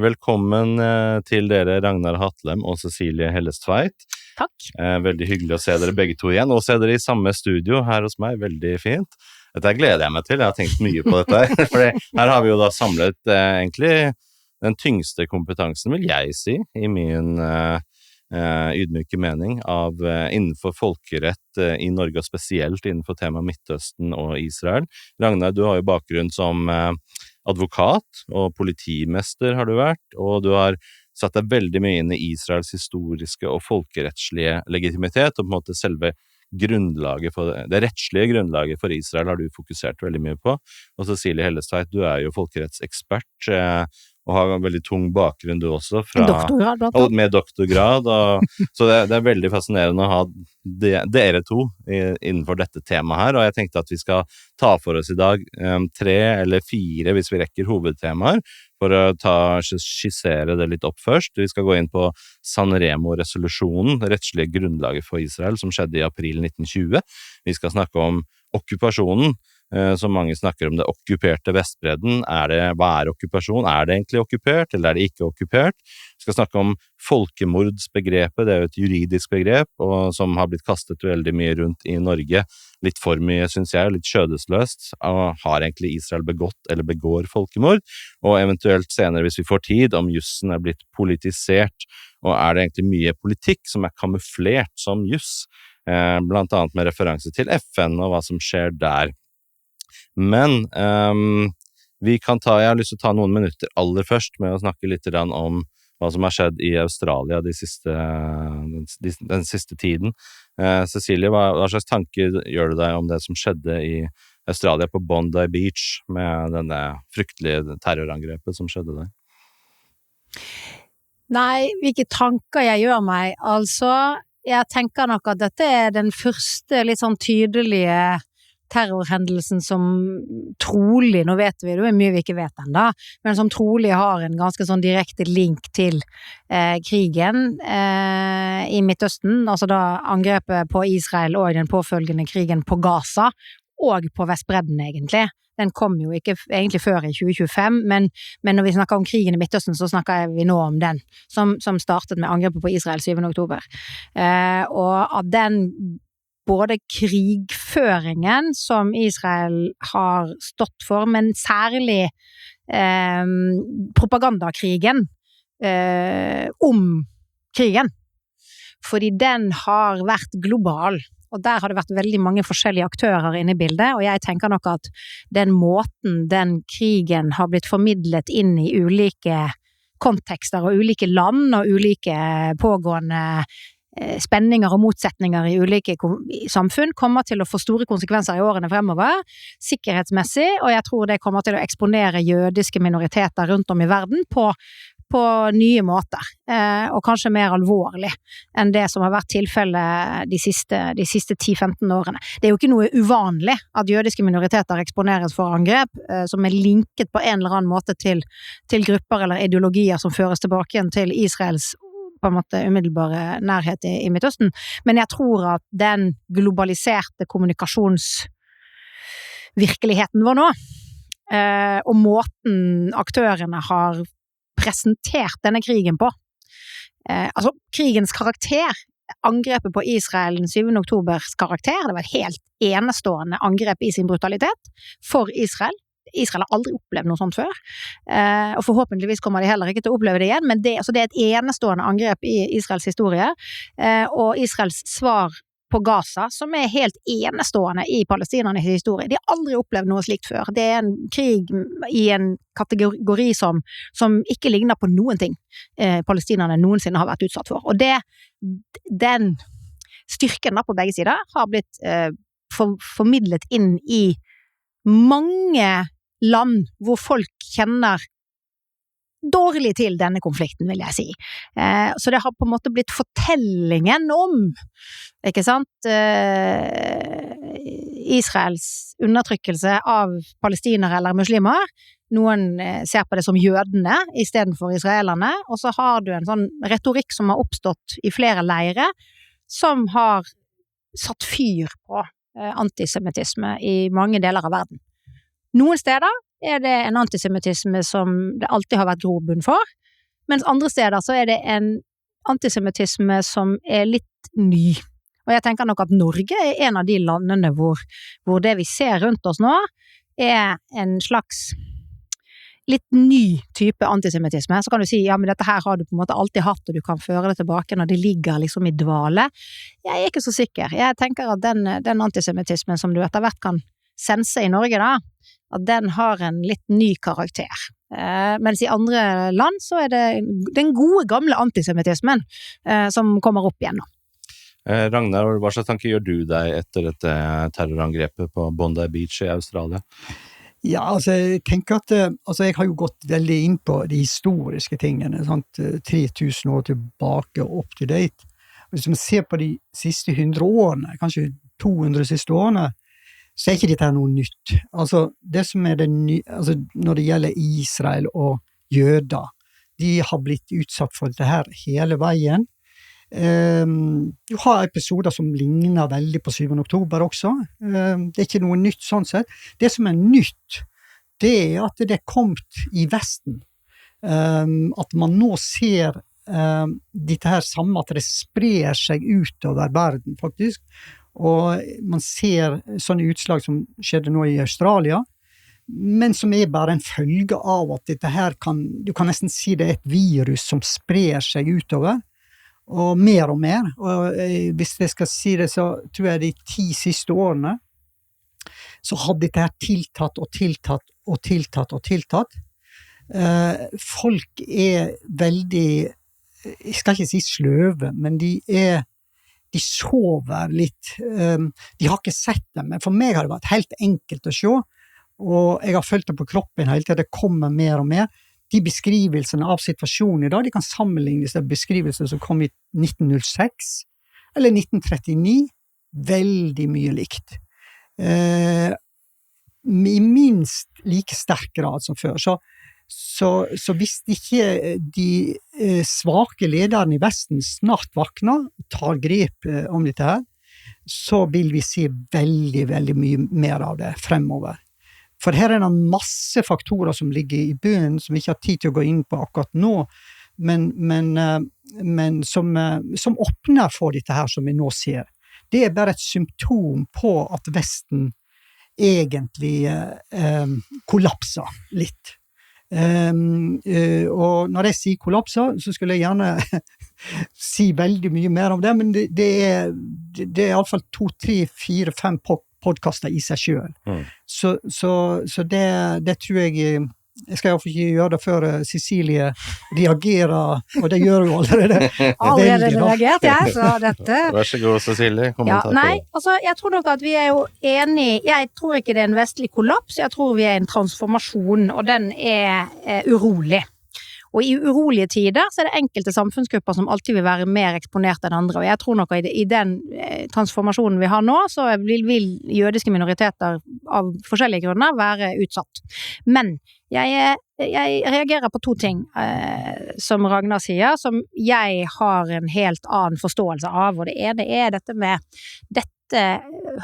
Velkommen til dere, Ragnar Hatlem og Cecilie Hellestveit. Takk. Veldig hyggelig å se dere begge to igjen, og se dere i samme studio her hos meg, veldig fint. Dette gleder jeg meg til, jeg har tenkt mye på dette, for her har vi jo da samlet egentlig den tyngste kompetansen, vil jeg si, i min ydmyke mening av innenfor folkerett i Norge, og spesielt innenfor temaet Midtøsten og Israel. Ragnar, du har jo bakgrunn som advokat og politimester har du vært, og du har satt deg veldig mye inn i Israels historiske og folkerettslige legitimitet, og på en måte selve grunnlaget for det rettslige grunnlaget for Israel har du fokusert veldig mye på. Og Cecilie Hellestveit, du er jo folkerettsekspert, og har en veldig tung bakgrunn du også, med doktorgrad, så det er veldig fascinerende å ha dere to innenfor dette temaet her, og jeg tenkte at vi skal ta for oss i dag 3 eller 4, hvis vi rekker hovedtemaer, for å skissere det litt opp først. Vi skal gå inn på Sanremo-resolusjonen, det rettslige grunnlaget for Israel, som skjedde i april 1920. Vi skal snakke om okkupasjonen, som mange snakker om det okkuperte Vestbredden. Hva er okkupasjon? Er det egentlig okkupert, eller er det ikke okkupert? Vi skal snakke om folkemordsbegrepet, det er jo et juridisk begrep, og som har blitt kastet veldig mye rundt i Norge. Litt for mye, synes jeg, litt skjødesløst. Har egentlig Israel begått eller begår folkemord? Og eventuelt senere, hvis vi får tid, om jussen er blitt politisert, og er det egentlig mye politikk som er kamuflert som juss, blant annet med referanse til FN og hva som skjer der. Men jeg har lyst til å ta noen minutter aller først med å snakke litt om hva som har skjedd i Australia den siste tiden. Cecilie, hva slags tanker gjør du deg om det som skjedde i Australia på Bondi Beach med denne fryktelige terrorangrepet som skjedde der? Nei, hvilke tanker jeg gjør meg? Altså, jeg tenker nok at dette er den første litt sånn tydelige terrorhendelsen som trolig, nå vet vi, det er mye vi ikke vet enda, men som trolig har en ganske sånn direkte link til krigen i Midtøsten, altså da angrepet på Israel og den påfølgende krigen på Gaza, og på Vestbredden egentlig. Den kom jo ikke egentlig før i 2025, men når vi snakker om krigen i Midtøsten, så snakker vi nå om den, som startet med angrepet på Israel 7. oktober. Og av den både krigføringen som Israel har stått for, men særlig propagandakrigen om krigen. Fordi den har vært global, og der har det vært veldig mange forskjellige aktører inne i bildet, og jeg tenker nok at den måten den krigen har blitt formidlet inn i ulike kontekster og ulike land og ulike pågående spenninger og motsetninger i ulike samfunn kommer til å få store konsekvenser i årene fremover, sikkerhetsmessig, og jeg tror det kommer til å eksponere jødiske minoriteter rundt om i verden på nye måter, og kanskje mer alvorlig enn det som har vært tilfellet de siste 10-15 årene. Det er jo ikke noe uvanlig at jødiske minoriteter eksponeres for angrep som er linket på en eller annen måte til grupper eller ideologier som føres tilbake igjen til Israels på en måte umiddelbare nærhet i Midtøsten, men jeg tror at den globaliserte kommunikasjonsvirkeligheten vår nå, og måten aktørene har presentert denne krigen på, altså krigens karakter, angrepet på Israel den 7. oktobers karakter, det var et helt enestående angrep i sin brutalitet for Israel. Israel har aldri opplevd noe sånt før, og forhåpentligvis kommer de heller ikke til å oppleve det igjen, men det er et enestående angrep i Israels historie, og Israels svar på Gaza, som er helt enestående i palestinernes historie. De har aldri opplevd noe slikt før. Det er en krig i en kategori som ikke ligner på noen ting palestinerne noensinne har vært utsatt for. Og den styrken da på begge sider har blitt formidlet inn i mange land hvor folk kjenner dårlig til denne konflikten, vil jeg si. Så det har på en måte blitt fortellingen om, ikke sant, Israels undertrykkelse av palestinere eller muslimer. Noen ser på det som jødene i stedet for israelerne, og så har du en sånn retorikk som har oppstått i flere leire, som har satt fyr på antisemittisme i mange deler av verden. Noen steder er det en antisemittisme som det alltid har vært grobunn for, Mens andre steder så det en antisemittisme som litt ny. Og jeg tenker nok at Norge en av de landene hvor det vi ser rundt oss nå, en slags litt ny type antisemittisme. Så kan du si, ja, men dette her har du på en måte alltid hatt, og du kan føre det tilbake når det ligger liksom i dvale. Jeg ikke så sikker. Jeg tenker at den antisemittismen som du etter hvert kan sense i Norge da, at den har en litt ny karakter. Mens i andre land så det den gode gamle antisemittismen som kommer opp igjen nå. Ragnar, hva slags tanker gjør du deg etter dette terrorangrepet på Bondi Beach i Australia? Ja, altså, jeg tenker at jeg har jo gått veldig inn på de historiske tingene, sant? 3000 år tilbake og up to date. Hvis man ser på de siste 100 årene, kanskje 200 siste årene, så ikke dette noe nytt. Altså, det som det altså, når det gjelder Israel og jøder, de har blitt utsatt for dette her hele veien. Du har episoder som ligner veldig på 7. oktober også. Det ikke noe nytt sånn sett. Det som nytt, det at det kommet i Vesten. At man nå ser dette her samme, at det sprer seg utover verden faktisk. Og man ser sånne utslag som skjedde nå i Australia, men som bare en følge av at dette her du kan nesten si det et virus som sprer seg utover, og mer. Og hvis jeg skal si det, så tror jeg de 10 siste årene, så hadde dette her tiltatt og tiltatt og tiltatt og tiltatt. Folk veldig, jeg skal ikke si sløve, men de sover litt. De har ikke sett det, men for meg har det vært helt enkelt å se, og jeg har følt det på kroppen hele tiden, det kommer mer og mer. De beskrivelsene av situasjonen i dag, de kan sammenlignes med beskrivelser som kom i 1906 eller 1939, veldig mye likt. I minst like sterk grad som før. Så hvis ikke de svake lederne i Vesten snart vakner, tar grep om dette her, så vil vi se veldig, veldig mye mer av det fremover. For her det en masse faktorer som ligger i bunnen, som vi ikke har tid til å gå inn på akkurat nå, men som åpner for dette her som vi nå ser. Det bare et symptom på at Vesten egentlig kollapser litt. Og når jeg sier kollapser, så skulle jeg gjerne si veldig mye mer om det, men det i alle fall 2, 3, 4, 5 podcaster i seg selv. Så det tror jeg skal i hvert fall ikke gjøre det før Cecilie reagerer, og det gjør hun allerede. Allerede reagert, så dette... Vær så god, Cecilie, kommentator. Ja, nei, altså, jeg tror nok at vi jo enige, jeg tror ikke det en vestlig kollaps, jeg tror vi en transformasjon, og den urolig. Og i urolige tider så det enkelte samfunnsgrupper som alltid vil være mer eksponert enn andre, og jeg tror nok at i den transformasjonen vi har nå, så vil jødiske minoriteter av forskjellige grunner være utsatt. Men jeg reagerer på 2 ting som Ragnar sier, som jeg har en helt annen forståelse av, og det ene dette med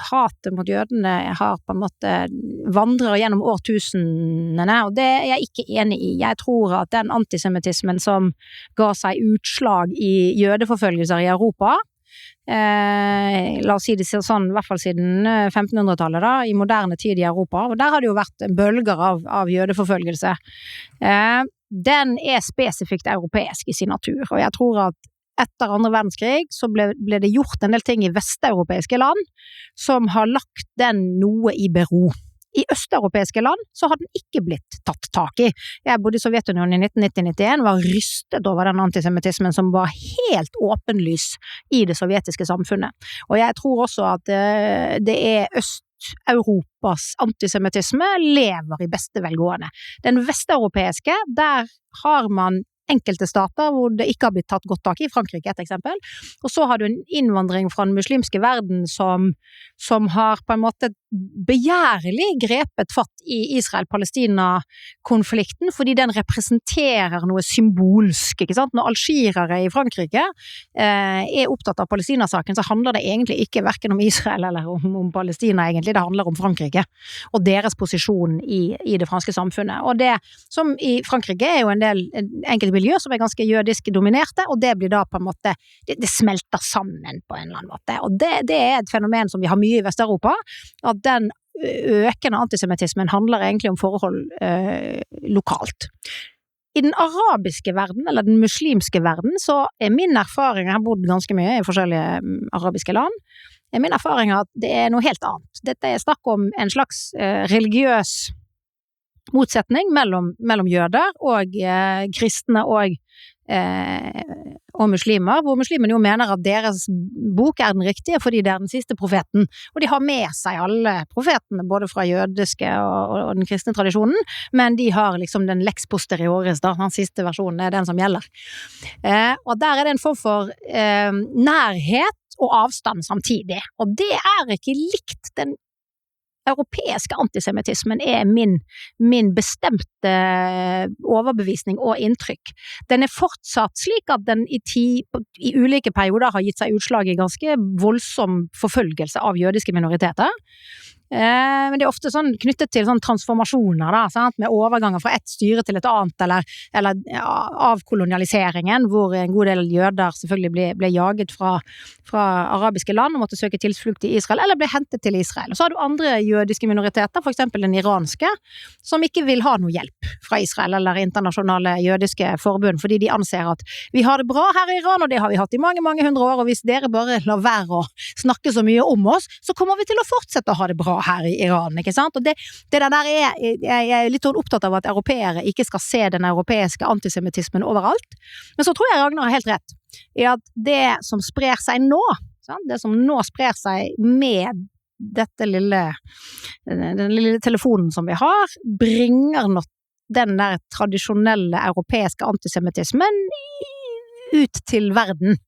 hatet mot jødene har på en måte vandret gjennom årtusenene, og det jeg ikke enig i. Jeg tror at den antisemittismen som ga seg utslag i jødeforfølgelser i Europa, la oss si det sånn, i hvert fall siden 1500-tallet da, i moderne tid i Europa, og der har det jo vært bølger av jødeforfølgelse. Den spesifikt europeisk i sin natur, og jeg tror at etter andre verdenskrig så ble det gjort en del ting i vesteuropeiske land som har lagt den noe i bero. I østeuropeiske land så har den ikke blitt tatt tak i. Jeg bodde i Sovjetunionen i 1990-91, var rystet over den antisemittismen som var helt åpenlys i det sovjetiske samfunnet. Og jeg tror også at det Øst-Europas antisemittisme lever i beste velgående. Den vesteuropeiske, der har man enkelte stater hvor det ikke har blitt tatt godt tak i, Frankrike et eksempel, og så har du en innvandring fra den muslimske verden som har på en måte begjærlig grepet fatt i Israel-Palestina-konflikten, fordi den representerer noe symbolsk, ikke sant? Når algirere i Frankrike opptatt av Palestina-saken, så handler det egentlig ikke hverken om Israel eller om Palestina egentlig, det handler om Frankrike og deres posisjon i det franske samfunnet. Og det som i Frankrike jo en del enkelte miljø som ganske jødisk dominerte, og det blir da på en måte, det smelter sammen på en eller annen måte. Og det et fenomen som vi har mye i Vest-Europa, at den økende antisemittismen handler egentlig om forhold lokalt. I den arabiske verden, eller den muslimske verden, så min erfaring, jeg har bodd ganske mye i forskjellige arabiske land, min erfaring at det noe helt annet. Dette snakk om en slags religiøs motsetning mellom jøder og kristne og muslimer, hvor muslimene jo mener at deres bok den riktige fordi det den siste profeten, og de har med seg alle profetene, både fra jødiske og den kristne tradisjonen, men de har liksom den lex posterioris, da, den siste versjonen den som gjelder. Og der det en form for nærhet og avstand samtidig, og det ikke likt den europeiske antisemittismen min bestemte overbevisning og inntrykk. Den fortsatt slik at den i ulike perioder har gitt seg utslag i ganske voldsom forfølgelse av jødiske minoriteter. Men det ofte sånn knyttet til sånn transformasjoner da, sant? Med overganger fra ett styre til et annet, eller avkolonialiseringen, hvor en god del jøder selvfølgelig ble jaget fra arabiske land og måtte søke tilflukt i Israel, eller ble hentet til Israel. Og så har du andre jødiske minoriteter, for eksempel den iranske, som ikke vil ha noe hjelp fra Israel eller internasjonale jødiske forbund, fordi de anser at vi har det bra her i Iran, og det har vi hatt i mange, mange hundre år, og hvis dere bare lar være å snakke så mye om oss, så kommer vi til å fortsette å ha det bra her i Iran, ikke sant? Og det der jeg litt opptatt av at europeere ikke skal se den europeiske antisemittismen overalt, men så tror jeg Ragnar har helt rett i at det som sprer seg nå, sant? Det som nå sprer seg med den lille telefonen som vi har, bringer nok den der tradisjonelle europeiske antisemittismen ut til verden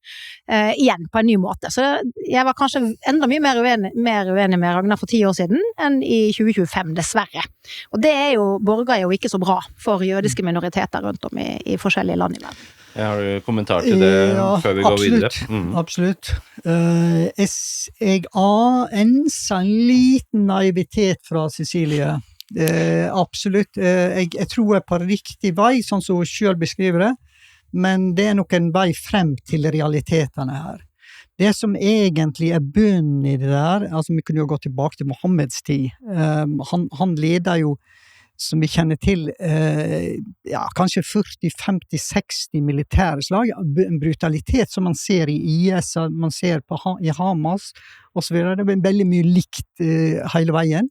igjen på en ny måte. Så jeg var kanskje enda mye mer uenig med Ragnar for 10 år siden enn i 2025, dessverre. Og det borger jo ikke så bra for jødiske minoriteter rundt om i forskjellige land i verden. Har du kommentar til det før vi går videre? Absolutt. Jeg anser en liten naivitet fra Cecilie. Absolutt. Jeg tror jeg på riktig vei, sånn som hun selv beskriver det, men det nok en vei frem til realitetene her. Det som egentlig bunnen i det der, altså vi kunne jo gå tilbake til Mohammeds tid, han leder jo, som vi kjenner til, kanskje 40, 50, 60 militære slag, en brutalitet som man ser i IS, man ser i Hamas, og så videre. Det veldig mye likt hele veien.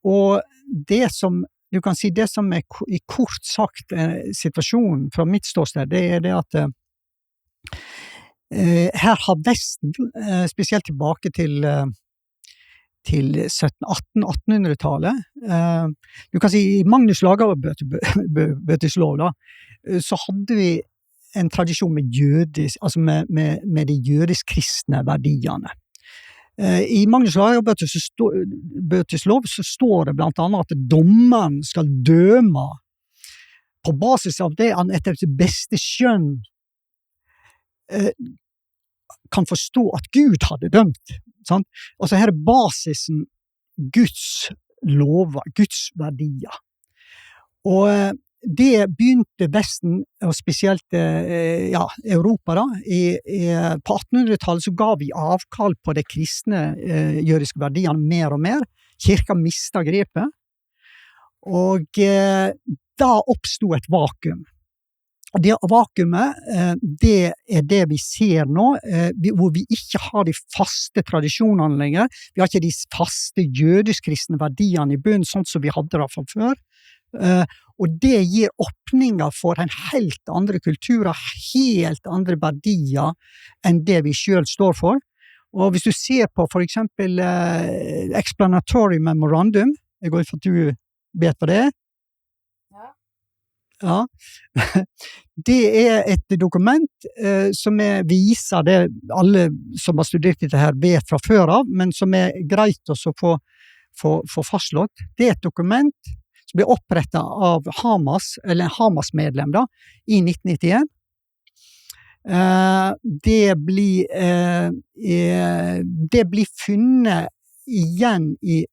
Og det som du kan si det som i kort sagt situasjonen fra mitt ståsted, det det at her har Vesten, spesielt tilbake til 1800-tallet, du kan si i Magnus Lagabøtes lov da, så hadde vi en tradisjon med de jødisk-kristne verdiene. I Magnus Lagabøtes lov så står det blant annet at dommeren skal døme på basis av det han etter beste skjønn kan forstå at Gud hadde dømt. Sant? Altså her basisen Guds lover, Guds verdier. Og det begynte Vesten, og spesielt Europa da, på 1800-tallet så ga vi avkall på de kristne jødiske verdiene mer og mer. Kirka mistet grepet, og da oppstod et vakuum. Og det vakuumet, det det vi ser nå, hvor vi ikke har de faste tradisjonene lenger, vi har ikke de faste jødisk-kristne verdiene i bunnen, sånn som vi hadde det fra før, og det gir åpninger for en helt andre kulturer, helt andre verdier enn det vi selv står for. Og hvis du ser på for eksempel Explanatory Memorandum, jeg går for at du vet hva det Ja. Det et dokument som viser det alle som har studert dette her vet fra før av, men som greit å få fastslått. Det et dokument som ble opprettet av Hamas, eller en Hamas-medlem da, i 1991. Det blir funnet igjen i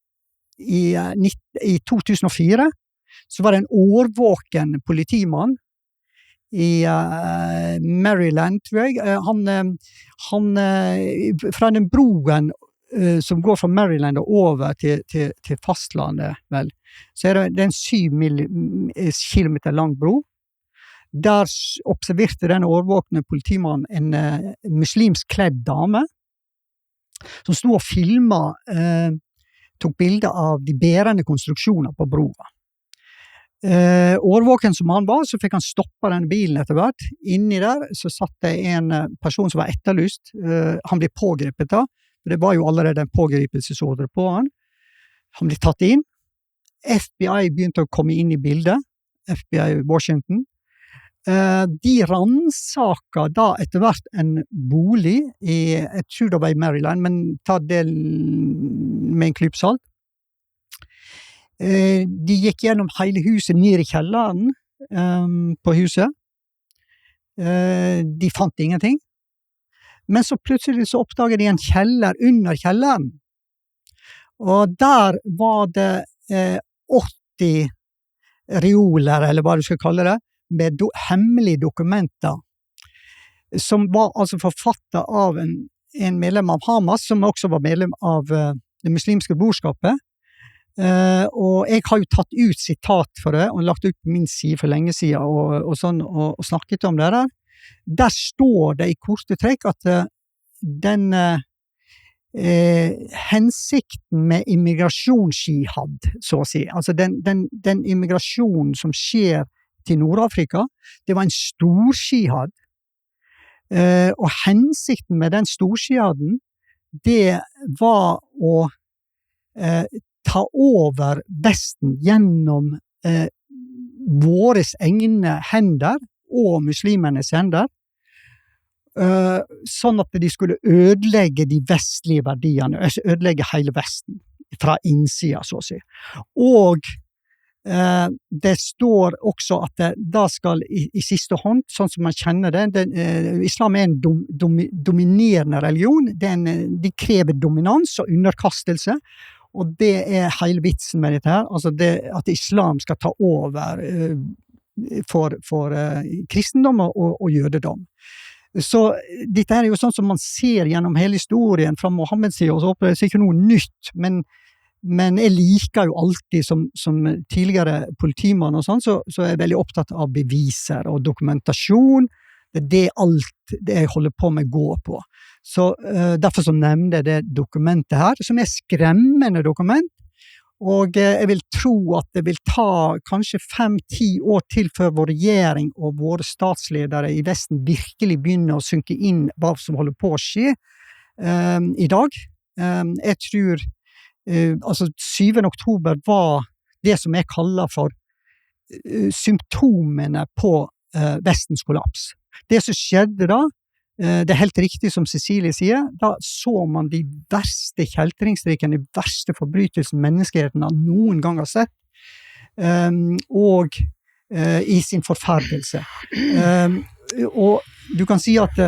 2004, så var det en årvåken politimann Maryland, tror jeg. Han fra den broen som går fra Maryland og over til fastlandet, vel, så det en 7 kilometer lang bro. Der observerte den overvåkende politimannen en muslimsk kledd dame, som stod og filmet, tok bilder av de bærende konstruksjoner på broa. Overvåken som han var, så fikk han stoppet den bilen etter hvert. Inni der så satt det en person som var etterlyst. Han ble pågrepet da. Det var jo allerede en pågripelsesordre på han. Han ble tatt inn. FBI begynte å komme inn i bildet. FBI Washington. De ransaket da etter hvert en bolig jeg tror det var i Maryland, men ta det med en klype salt. De gikk gjennom hele huset ned i kjelleren på huset. De fant ingenting. Men så plutselig så oppdaget de en kjeller under kjelleren. Og der var det 80 reoler, eller hva du skal kalle det, med hemmelige dokumenter, som var altså forfattet av en medlem av Hamas, som også var medlem av det muslimske brorskapet. Og jeg har jo tatt ut sitat for det, og lagt ut på min side for lenge siden, og snakket om det der. Der står det i korte trekk at den hensikten med immigrasjonsjihad, så å si, altså den immigrasjonen som skjer til Nord-Afrika, det var en storjihad. Og hensikten med den storjihaden, det var å ta over Vesten gjennom våres egne hender og muslimernes hender, sånn at de skulle ødelegge de vestlige verdiene, ødelegge hele Vesten fra innsida, så å si. Og det står også at da skal i siste hånd, sånn som man kjenner det, islam en dominerende religion, de krever dominans og underkastelse, og det hele vitsen med dette her, altså at islam skal ta over for kristendom og jødedom. Så dette er jo sånn som man ser gjennom hele historien fra Mohammeds side, og så opplever det ikke noe nytt, men jeg liker jo alltid som tidligere politimann og sånn, så er jeg veldig opptatt av beviser og dokumentasjon. Det alt det jeg holder på med går på. Så derfor så nevnte jeg det dokumentet her, som skremmende dokument, og jeg vil tro at det vil ta kanskje 5-10 år til før vår regjering og våre statsledere i Vesten virkelig begynner å synke inn hva som holder på å skje i dag. Jeg tror altså 7. oktober var det som jeg kaller for symptomene på Vestens kollaps. Det som skjedde da, det helt riktig som Cecilie sier, da så man de verste kjeltringstrykene, de verste forbrytelsen menneskeheten noen gang har sett, og i sin forferdelse. Og du kan si at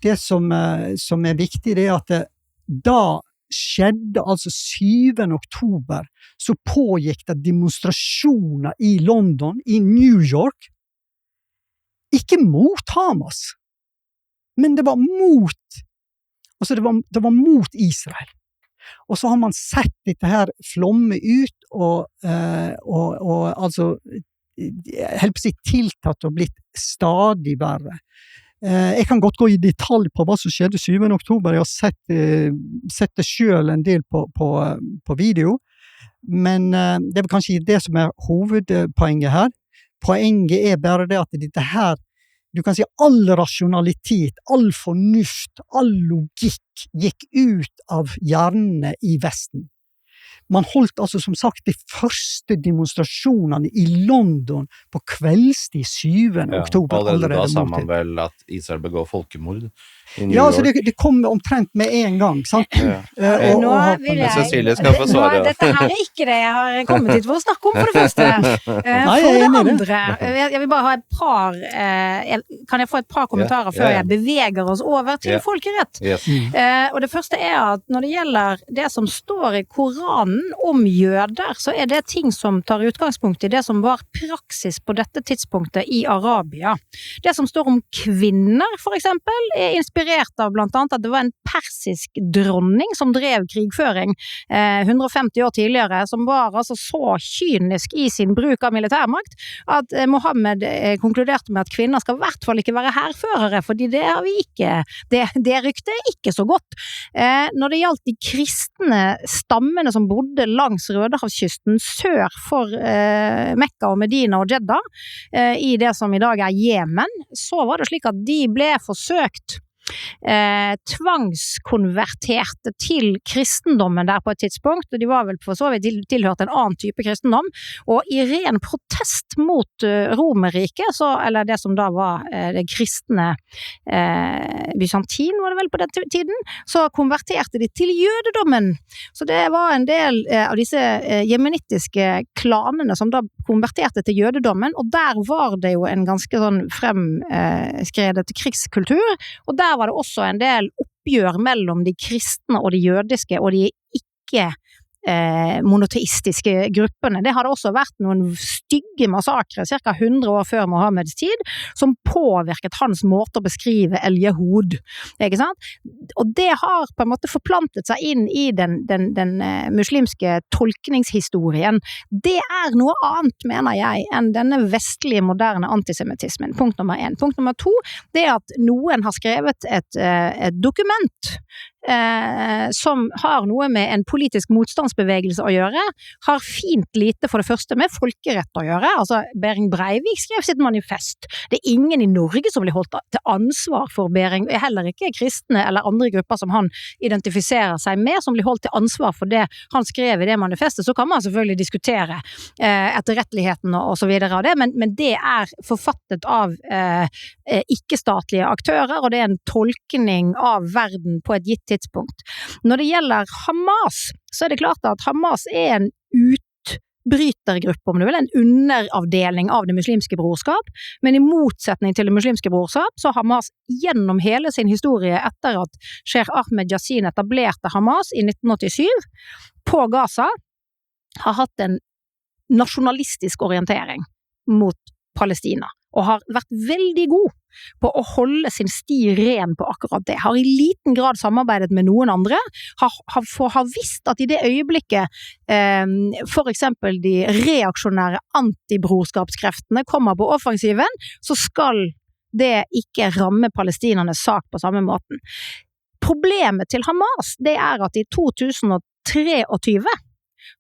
det som viktig, det at da skjedde altså 7. oktober, så pågikk det demonstrasjoner i London, i New York, ikke mot Hamas, men det var mot, altså det var mot Israel. Og så har man sett dette her flomme ut, og altså, helt på sitt tiltatt og blitt stadig verre. Jeg kan godt gå i detalj på hva som skjedde 7. oktober, jeg har sett det selv en del på video, men det er kanskje det som hovedpoenget her. Poenget bare det at dette her, du kan si all rasjonalitet, all fornuft, all logikk gikk ut av hjernene i Vesten. Man holdt altså som sagt de første demonstrasjonene i London på kveldstid 7. oktober. Allerede da sa man vel at Israel begår folkemord i New York. Ja, altså det kom omtrent med en gang, sant? Nå vil jeg... Cecilie skal få svare. Dette her ikke det jeg har kommet hit for å snakke om, for det første. For det andre, jeg vil bare ha et par... kan jeg få et par kommentarer før jeg beveger oss over til folkerett? Yes. Og det første at når det gjelder det som står i Koranen, om jøder, så det ting som tar utgangspunkt i det som var praksis på dette tidspunktet i Arabia. Det som står om kvinner, for eksempel, inspirert av blant annet at det var en persisk dronning som drev krigføring 150 år tidligere, som var altså så kynisk i sin bruk av militærmakt, at Mohammed konkluderte med at kvinner skal i hvert fall ikke være hærførere, fordi det har vi ikke, det ryktet ikke så godt. Når det gjaldt de kristne stammene som bodde langs Rødehavskysten sør for Mekka og Medina og Jeddah i det som i dag Jemen, så var det slik at de ble forsøkt tvangskonverterte til kristendommen der på et tidspunkt, og de var vel for så vidt tilhørt en annen type kristendom, og i ren protest mot Romerriket, eller det som da var det kristne Byzantin var det vel på den tiden, så konverterte de til jødedommen. Så det var en del av disse jemenittiske klanene som da konverterte til jødedommen, og der var det jo en ganske sånn fremskredet krigskultur, og der var det også en del oppgjør mellom de kristne og de jødiske og de ikke monoteistiske gruppene. Det hadde også vært noen stygge massakrer ca. 100 år før Mohammeds tid, som påvirket hans måte å beskrive El-Jehud. Ikke sant? Og det har på en måte forplantet seg inn i den muslimske tolkningshistorien. Det noe annet, mener jeg, enn denne vestlige, moderne antisemitismen. Punkt nummer 1. Punkt nummer 2, det at noen har skrevet et dokument som har noe med en politisk motstandsbevegelse å gjøre, har fint lite for det første med folkerett å gjøre. Altså, Behring Breivik skrev sitt manifest. Det ingen i Norge som blir holdt til ansvar for Behring, heller ikke kristne eller andre grupper som han identifiserer seg med, som blir holdt til ansvar for det han skrev i det manifestet. Så kan man selvfølgelig diskutere etterretteligheten og så videre av det, men det forfattet av ikke-statlige aktører, og det en tolkning av verden på et gitt tidspunkt. Når det gjelder Hamas, så det klart at Hamas en utbrytergruppe, om du vil, en underavdeling av det muslimske brorskap, men i motsetning til det muslimske brorskap, så Hamas gjennom hele sin historie etter at Sheikh Ahmed Yassin etablerte Hamas i 1987 på Gaza, har hatt en nasjonalistisk orientering mot Palestina, og har vært veldig god på å holde sin sti ren på akkurat det. Har i liten grad samarbeidet med noen andre, har visst at i det øyeblikket for eksempel de reaksjonære antibrorskapskreftene kommer på offensiven, så skal det ikke ramme palestinernes sak på samme måten. Problemet til Hamas, det at i 2023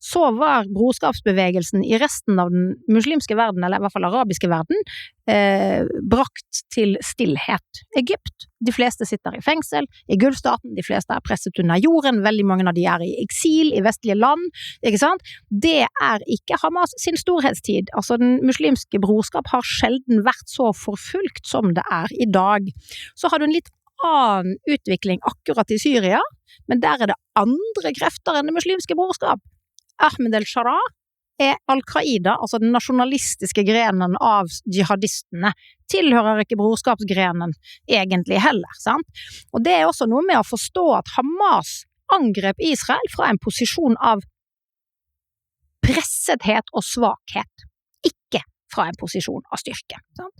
så var brorskapsbevegelsen i resten av den muslimske verden, eller i hvert fall arabiske verden, brakt til stillhet. Egypt, de fleste sitter i fengsel, i Gulfstaten, de fleste presset under jorden, veldig mange av de i eksil i vestlige land, ikke sant? Det ikke Hamas sin storhetstid. Altså, den muslimske brorskap har sjelden vært så forfulgt som det i dag. Så har du en litt annen utvikling akkurat i Syria, men der det andre krefter enn det muslimske brorskap. Ahmed el-Shara Al-Qaida, altså den nasjonalistiske grenen av jihadistene, tilhører ikke brorskapsgrenen egentlig heller, sant? Og det også noe med å forstå at Hamas angrep Israel fra en posisjon av pressethet og svakhet, ikke fra en posisjon av styrke, sant?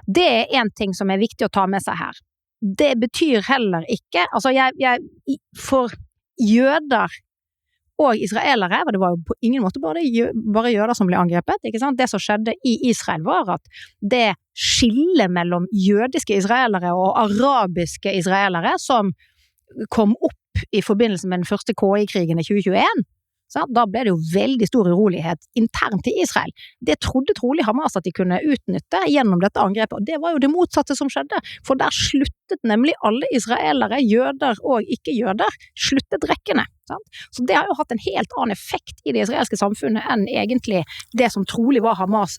Det en ting som viktig å ta med seg her. Det betyr heller ikke, altså for jøder og israelere, det var jo på ingen måte bare jøder som ble angrepet, ikke sant? Det som skjedde i Israel var at det skillet mellom jødiske israelere og arabiske israelere som kom opp i forbindelse med den første KI-krigen i 2021, da ble det jo veldig stor urolighet internt i Israel. Det trodde trolig Hamas at de kunne utnytte gjennom dette angrepet, og det var jo det motsatte som skjedde, for der sluttet nemlig alle israelere, jøder og ikke-jøder, sluttet rekkene. Sant? Så det har jo hatt en helt annen effekt i det israelske samfunnet enn egentlig det som trolig var Hamas,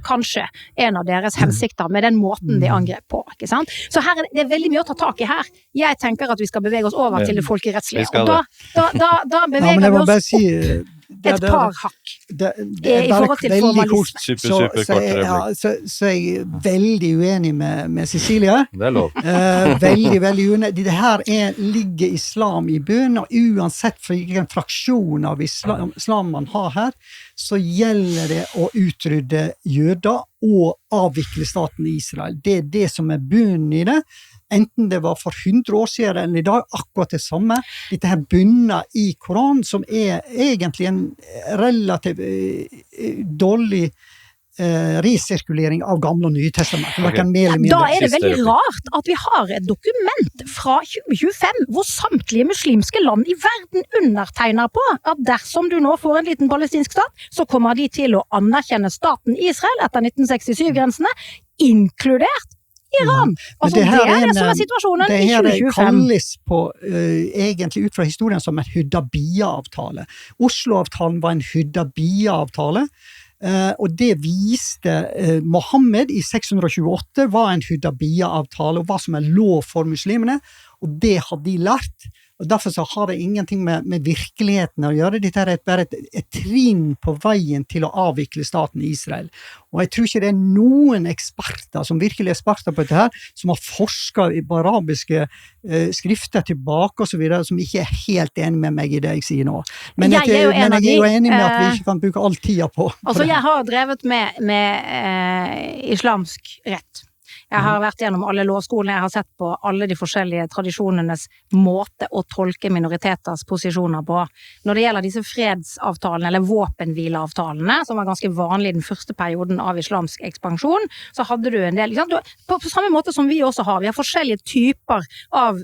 kanskje en av deres hensikter med den måten de angrep på, ikke sant? Så her det veldig mye å ta tak i her. Jeg tenker at vi skal bevege oss over til det folkerettslige, og da beveger vi oss opp et par hakk. I forhold til formalisme. Så jeg veldig uenig med Cecilie. Det lov. Veldig uenig. Det her ligger islam i bunnen, og uansett for hvilken fraksjon av islam man har her, så gjelder det å utrydde jøder og avvikle staten Israel. Det det som bunnen i det. Enten det var for 100 år siden eller i dag, akkurat det samme. Dette her bunner i Koran, som egentlig en relativt dårlig resirkulering av gamle og nye testament. Da det veldig rart at vi har et dokument fra 2025 hvor samtlige muslimske land i verden undertegner på at dersom du nå får en liten palestinsk stat, så kommer de til å anerkjenne staten Israel etter 1967-grensene, inkludert Iran. Altså, det som situasjonen i 2025. Det kalles på, egentlig ut fra historien som en Hudabiya-avtale. Oslo-avtalen var en Hudabiya-avtale, og det viste Mohammed i 628 var en Hudabiya-avtale, og hva som lov for muslimene, og det hadde de lært. Og derfor så har det ingenting med virkeligheten å gjøre. Dette bare et trinn på veien til å avvikle staten Israel. Og jeg tror ikke det noen eksperter, som virkelig eksperter på dette her, som har forsket i arabiske skrifter tilbake og så videre, som ikke helt enig med meg i det jeg sier nå. Men jeg jo enig med at vi ikke kan bruke all tida på. Altså, jeg har drevet med islamsk rett. Jeg har vært gjennom alle lovskolene, jeg har sett på alle de forskjellige tradisjonenes måte å tolke minoriteters posisjoner på. Når det gjelder disse fredsavtalene, eller våpenhvileavtalene, som var ganske vanlig i den første perioden av islamsk ekspansjon, så hadde du en del, på samme måte som vi også har, vi har forskjellige typer av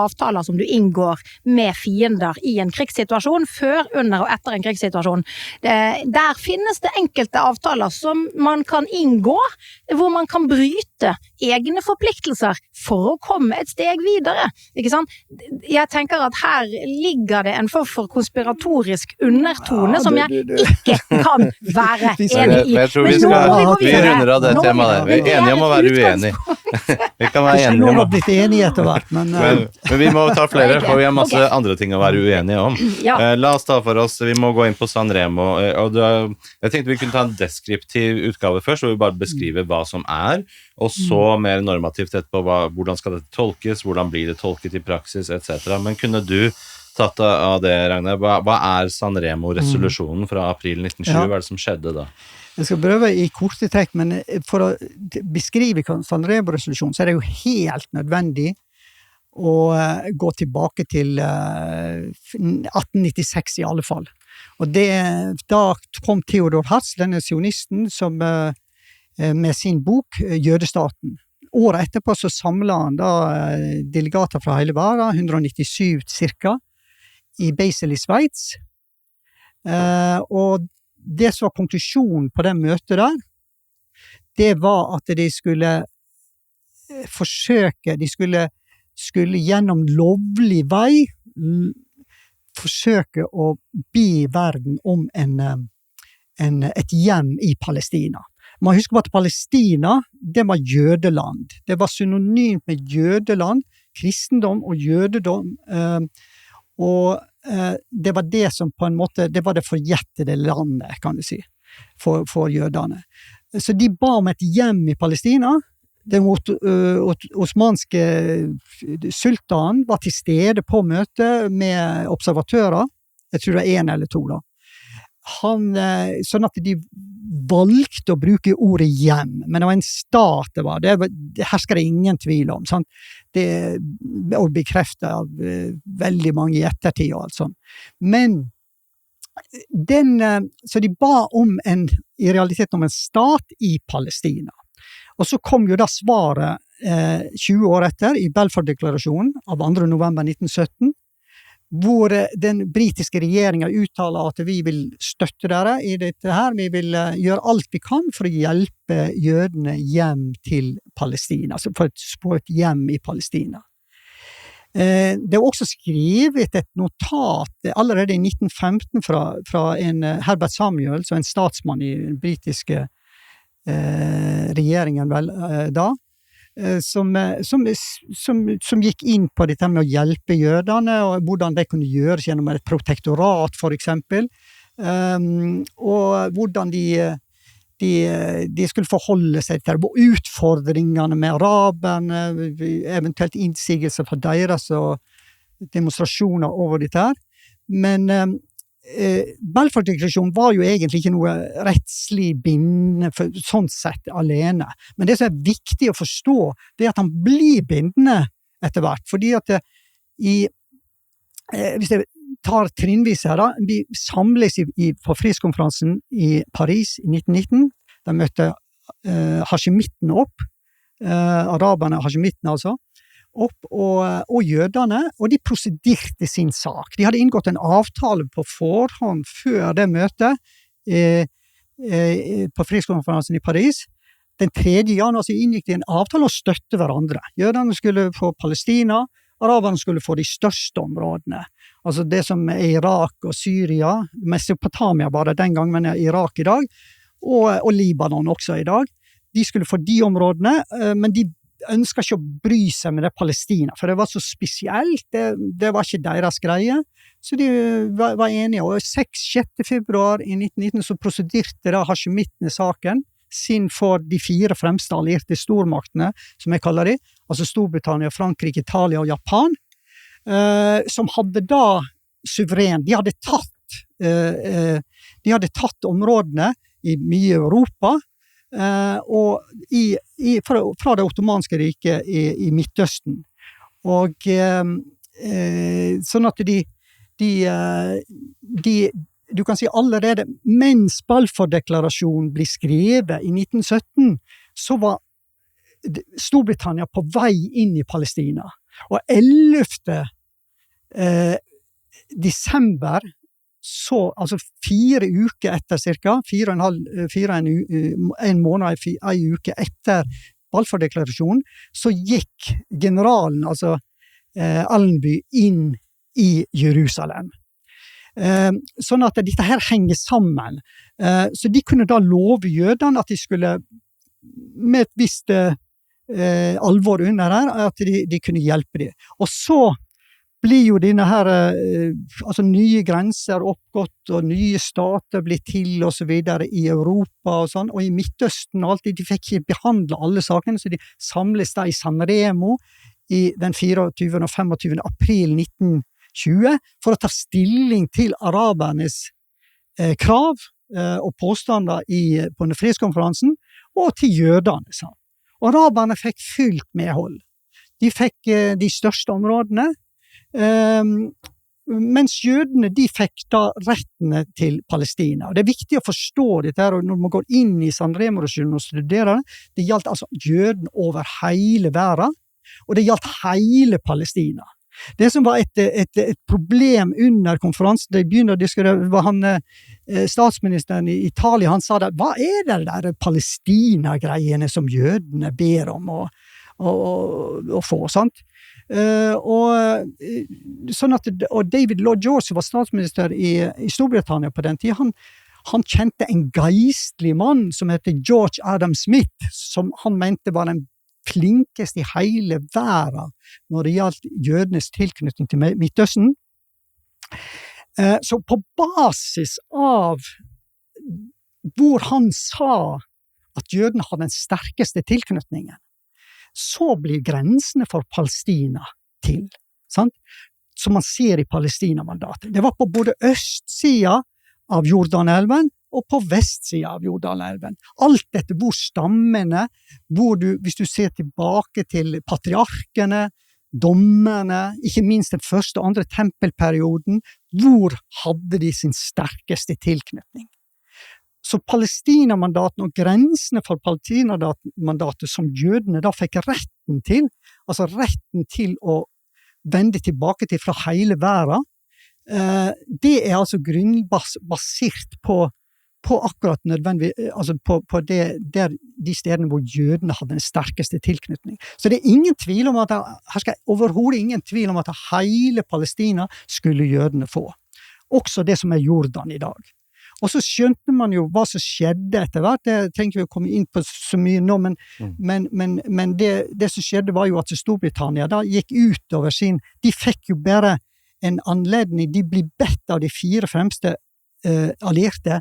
avtaler som du inngår med fiender i en krigssituasjon, før, under og etter en krigssituasjon. Der finnes det enkelte avtaler som man kan inngå, hvor man kan bryte egne forpliktelser for å komme et steg videre, ikke sant? Jeg tenker at her ligger det en form for konspiratorisk undertone som jeg ikke kan være enig i. Jeg tror vi runder av det temaet. Vi enige om å være uenige. Vi kan være enige om å blitt enige etter hvert, men vi må ta flere, for vi har masse andre ting å være uenige om. La oss ta for oss, vi må gå inn på Sanremo, og jeg tenkte vi kunne ta en deskriptiv utgave først, hvor vi bare beskriver hva som og så mer normativt etterpå, hvordan skal dette tolkes, hvordan blir det tolket i praksis, etc. Men kunne du tatt av det, Ragnar? Hva Sanremo-resolusjonen fra april 1907? Hva det som skjedde da? Jeg skal prøve i korte trekk, men for å beskrive Sanremo-resolusjonen, så det jo helt nødvendig å gå tilbake til 1896 i alle fall. Og da kom Theodor Herz, denne sionisten, som med sin bok Jødestaten. Året etterpå så samlet han da delegater fra hele verden, 197 cirka, i Basel i Sveits. Og det som var konklusjonen på det møtet der, det var at de skulle forsøke, de skulle gjennom lovlig vei forsøke å be verden om et hjem i Palestina. Man husker på at Palestina, det var jødeland. Det var synonymt med jødeland, kristendom og jødedom, og det var det som på en måte, det var det forjettede landet, kan du si, for jødene. Så de ba om et hjem i Palestina. Den osmanske sultanen var til stede på møte med observatører, jeg tror det var 1 eller 2 da. Sånn at de valgte å bruke ordet hjem, men det var en stat det hersker det ingen tvil om, sant? Det er bekreftet av veldig mange i ettertid og alt sånt. Men så de ba om i realiteten om en stat i Palestina. Og så kom jo da svaret 20 år etter i Belfort-deklarasjonen av 2. november 1917, hvor den britiske regjeringen uttaler at vi vil støtte dere i dette her, vi vil gjøre alt vi kan for å hjelpe jødene hjem til Palestina, altså for å få et hjem i Palestina. Det også skrevet et notat allerede i 1915 fra en Herbert Samuel, så en statsmann i den britiske regjeringen vel da, som gikk inn på dette med å hjelpe jødene, og hvordan det kunne gjøres gjennom et protektorat, for eksempel, og hvordan de skulle forholde seg til utfordringene med araberne, eventuelt innsigelser fra deres og demonstrasjoner over dette her. Men Balfour-deklarasjonen var jo egentlig ikke noe rettslig bindende sånn sett alene. Men det som er viktig å forstå, det at han blir bindende etter hvert, fordi at hvis jeg tar trinnvis her da, vi samles på fredskonferansen i Paris i 1919, de møtte Hashemittene opp, araberne Hashemittene altså, opp, og jødene, og de prosederte sin sak. De hadde inngått en avtale på forhånd før det møtet på fredskonferansen i Paris. Den 3. januar så inngikk de en avtale å støtte hverandre. Jødene skulle få Palestina, araberne skulle få de største områdene. Altså det som er Irak og Syria, Mesopotamia bare den gang, men Irak i dag, og Libanon også i dag. De skulle få de områdene, men de ønsket ikke å bry seg med det Palestina, for det var så spesielt, det var ikke deres greie, så de var enige. Og 6. februar i 1919 så prosederte da Hashemittene saken, sin for de 4 fremste allierte stormaktene, som jeg kaller de, altså Storbritannia, Frankrike, Italia og Japan, som hadde da suveren, de hadde tatt områdene i mye Europa, og fra det ottomanske riket i Midtøsten. Og sånn at du kan si allerede mens Balfour-deklarasjonen blir skrevet i 1917, så var Storbritannia på vei inn i Palestina. Og 11. Desember, så, altså 4 uker etter cirka, en måned, en uke etter Balfour-deklarasjonen, så gikk generalen, altså Allenby, inn i Jerusalem. Sånn at dette her henger sammen. Så de kunne da love jødene at de skulle, med et visst alvor under her, at de kunne hjelpe dem. Og så blir jo denne her, altså nye grenser oppgått, og nye stater blir til, og så videre, i Europa og sånn, og i Midtøsten og alt, de fikk ikke behandle alle sakene, så de samles da i San Remo i den 24. og 25. april 1920, for å ta stilling til arabernes krav og påstander på denne fredskonferansen, og til jødene. Så. Og araberne fikk fullt medhold. De fikk de største områdene, mens jødene de fikk da rettene til Palestina. Og det er viktig å forstå dette her, og når man går inn i San Remo-regionen og studerer det gjaldt altså jødene over hele verden, og det gjaldt hele Palestina. Det som var et problem under konferansen, det begynner å diskutere, var statsministeren i Italia, han sa det, hva det der Palestina-greiene som jødene ber om å få, sant? Sånn at, og David Lloyd George, som var statsminister i Storbritannia på den tiden, han kjente en geistlig mann som heter George Adam Smith, som han mente var den flinkest i hele verden når det gjaldt jødenes tilknytning til Midtøsten. Så på basis av hvor han sa at jødene hadde den sterkeste tilknytningen, så blir grensene for Palestina til, sant? Som man ser i Palestina-mandatet. Det var på både østsida av Jordanelven og på vestsida av Jordanelven. Alt dette hvor stammene, hvis du ser tilbake til patriarkene, dommerne, ikke minst den første og andre tempelperioden, hvor hadde de sin sterkeste tilknytning. Så Palestina-mandaten og grensene for Palestina-mandatet som jødene da fikk retten til, altså retten til å vende tilbake til fra hele verden, det er altså grunnbasert på akkurat nødvendig, altså på de stedene hvor jødene hadde den sterkeste tilknytning. Så det er ingen tvil om her skal overhodet ingen tvil om at hele Palestina skulle jødene få. Også det som er Jordan i dag. Og så skjønte man jo hva som skjedde etter hvert, det trenger vi å komme inn på så mye nå, men det som skjedde var jo at Storbritannia da gikk ut over de fikk jo bare en anledning, de ble bedt av de 4 fremste allierte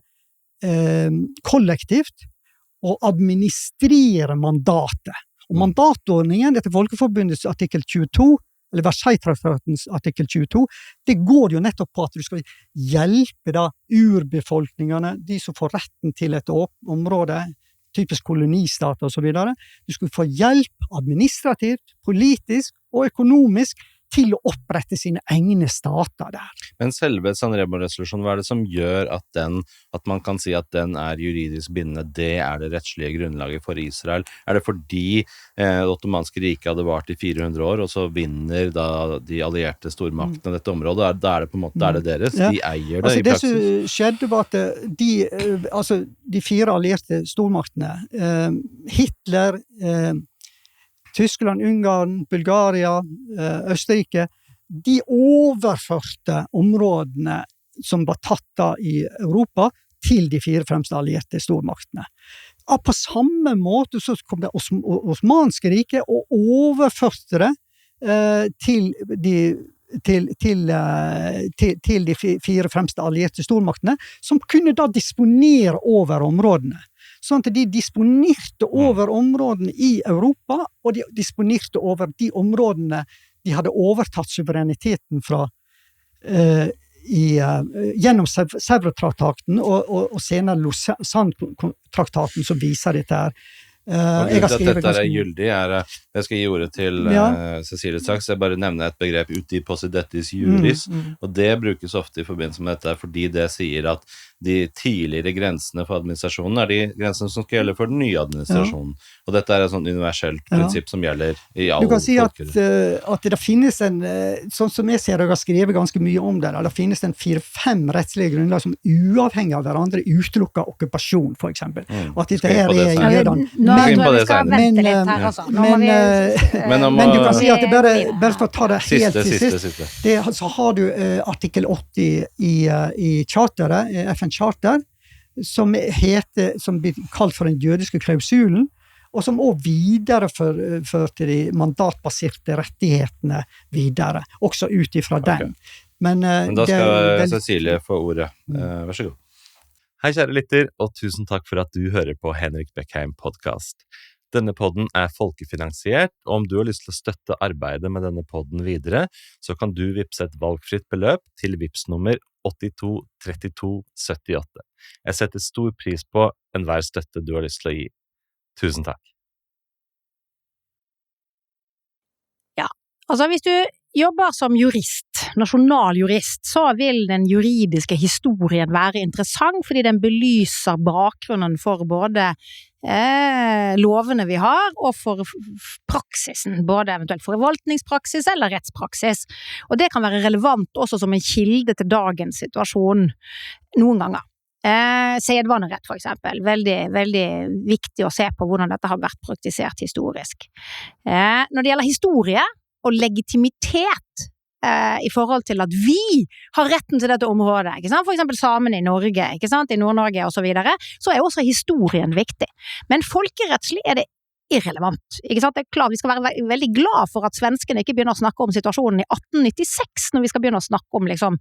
kollektivt å administrere mandatet. Og mandatordningen etter Folkeforbundets artikkel 22, eller Versailles-traktatens artikkel 22, det går jo nettopp på at du skal hjelpe da urbefolkningene, de som får retten til et område, typisk kolonistater og så videre. Du skulle få hjelp administrativt, politisk og økonomisk til å opprette sine egne stater der. Men selve San Remo-resolusjonen, hva det som gjør at man kan si at den juridisk bindende, det det rettslige grunnlaget for Israel? Det fordi det ottomanske riket hadde vart i 400 år, og så vinner da de allierte stormaktene dette området? Da det på en måte det deres, de eier det i praksis? Det som skjedde var at de 4 allierte stormaktene, Hitler, Tyskland, Ungarn, Bulgaria, Østerrike, de overførte områdene som var tatt da i Europa til de 4 fremste allierte stormaktene. På samme måte så kom det Osmanske riket og overførte det til de 4 fremste allierte stormaktene, som kunne da disponere over områdene. Sånn at de disponerte over områdene i Europa, og de disponerte over de områdene de hadde overtatt suvereniteten fra gjennom Sèvres-traktaten og senere Lausanne-traktaten som viser dette her. Jeg har skrevet dette gyldig, jeg skal gi ordet til Cecilie straks, jeg bare nevner et begrep uti possidettis juris, og det brukes ofte i forbindelse med dette, fordi det sier at de tidligere grensene for administrasjonen de grensene som skal gjelde for den nye administrasjonen, og dette et sånt universelt prinsipp som gjelder i all Du kan si at det finnes sånn som jeg ser, jeg har skrevet ganske mye om det finnes 4-5 rettslige grunnlag som uavhengig av hverandre utelukker okkupasjon, for eksempel. Og at dette her jødene. Men du kan si at det bare for å ta det helt til sist, så har du artikkel 80 i charteret, FN-charter, som blir kalt for den jødiske klausulen, og som også videreførte de mandatbaserte rettighetene videre, også ut ifra den. Men da skal Cecilie få ordet. Vær så god. Hei kjære lytter, og tusen takk for at du hører på Henrik Beckheim podcast. Denne podden folkefinansiert, og om du har lyst til å støtte arbeidet med denne podden videre, så kan du vippse et valgfritt beløp til vipsnummer 82 32 78. Jeg setter stor pris på enhver støtte du har lyst til å gi. Tusen takk. Ja, altså hvis du jobber som jurist, nasjonaljurist, så vil den juridiske historien være interessant, fordi den belyser bakgrunnen for både lovene vi har, og for praksisen, både eventuelt forvaltningspraksis eller rettspraksis. Og det kan være relevant også som en kilde til dagens situasjon noen ganger. Sedvanerett for eksempel, veldig, veldig viktig å se på hvordan dette har vært praktisert historisk. Når det gjelder historie og legitimitet i forhold til at vi har retten til dette området, ikke sant? For eksempel samene i Norge, ikke sant? I Nord-Norge og så videre, så også historien viktig. Men folkerettslig det irrelevant, ikke sant? Det klart, vi skal være veldig glad for at svenskene ikke begynner å snakke om situasjonen i 1896, når vi skal begynne å snakke om liksom,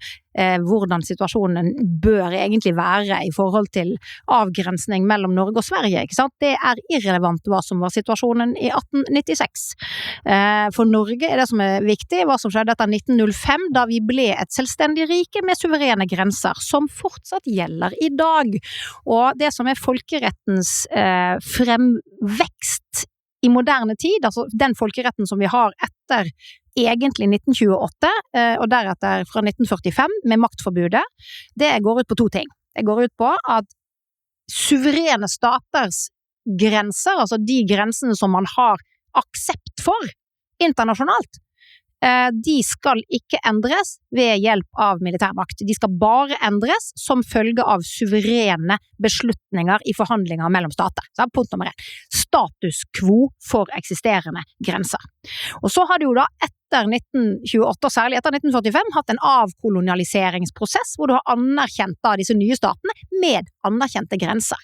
hvordan situasjonen bør egentlig være i forhold til avgrensning mellom Norge og Sverige, ikke sant? Det irrelevant hva som var situasjonen i 1896. For Norge det som viktig, hva som skjedde etter 1905, da vi ble et selvstendig rike med suverene grenser, som fortsatt gjelder i dag. Og det som folkerettens fremvekst i moderne tid, altså den folkeretten som vi har etter egentlig 1928, og deretter fra 1945 med maktforbudet, det går ut på 2 ting. Det går ut på at suverene staters grenser, altså de grensene som man har aksept for internasjonalt, de skal ikke endres ved hjelp av militærmakt. De skal bare endres som følge av suverene beslutninger i forhandlinger mellom stater. Så punkt nummer 1. Status quo for eksisterende grenser. Og så har det jo da etter 1928, særlig etter 1945, hatt en avkolonialiseringsprosess hvor du har anerkjent av disse nye statene med anerkjente grenser.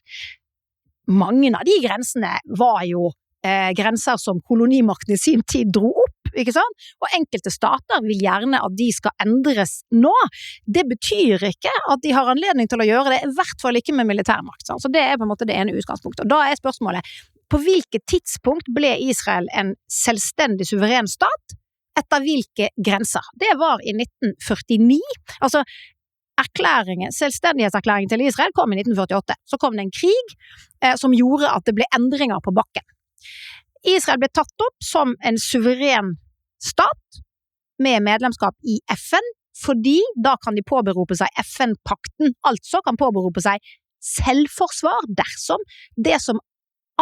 Mange av de grensene var jo grenser som kolonimakten i sin tid dro opp, ikke sant? Og enkelte stater vil gjerne at de skal endres nå. Det betyr ikke at de har anledning til å gjøre det, i hvert fall ikke med militærmakt. Så det på en måte det ene utgangspunktet. Og da spørsmålet, på hvilket tidspunkt ble Israel en selvstendig suveren stat? Etter hvilke grenser? Det var i 1949. Altså, selvstendighetserklæringen til Israel kom i 1948. Så kom det en krig som gjorde at det ble endringer på bakken. Israel ble tatt opp som en suveren stat med medlemskap i FN, fordi da kan de påberope seg FN-pakten, altså kan påberope seg selvforsvar dersom det som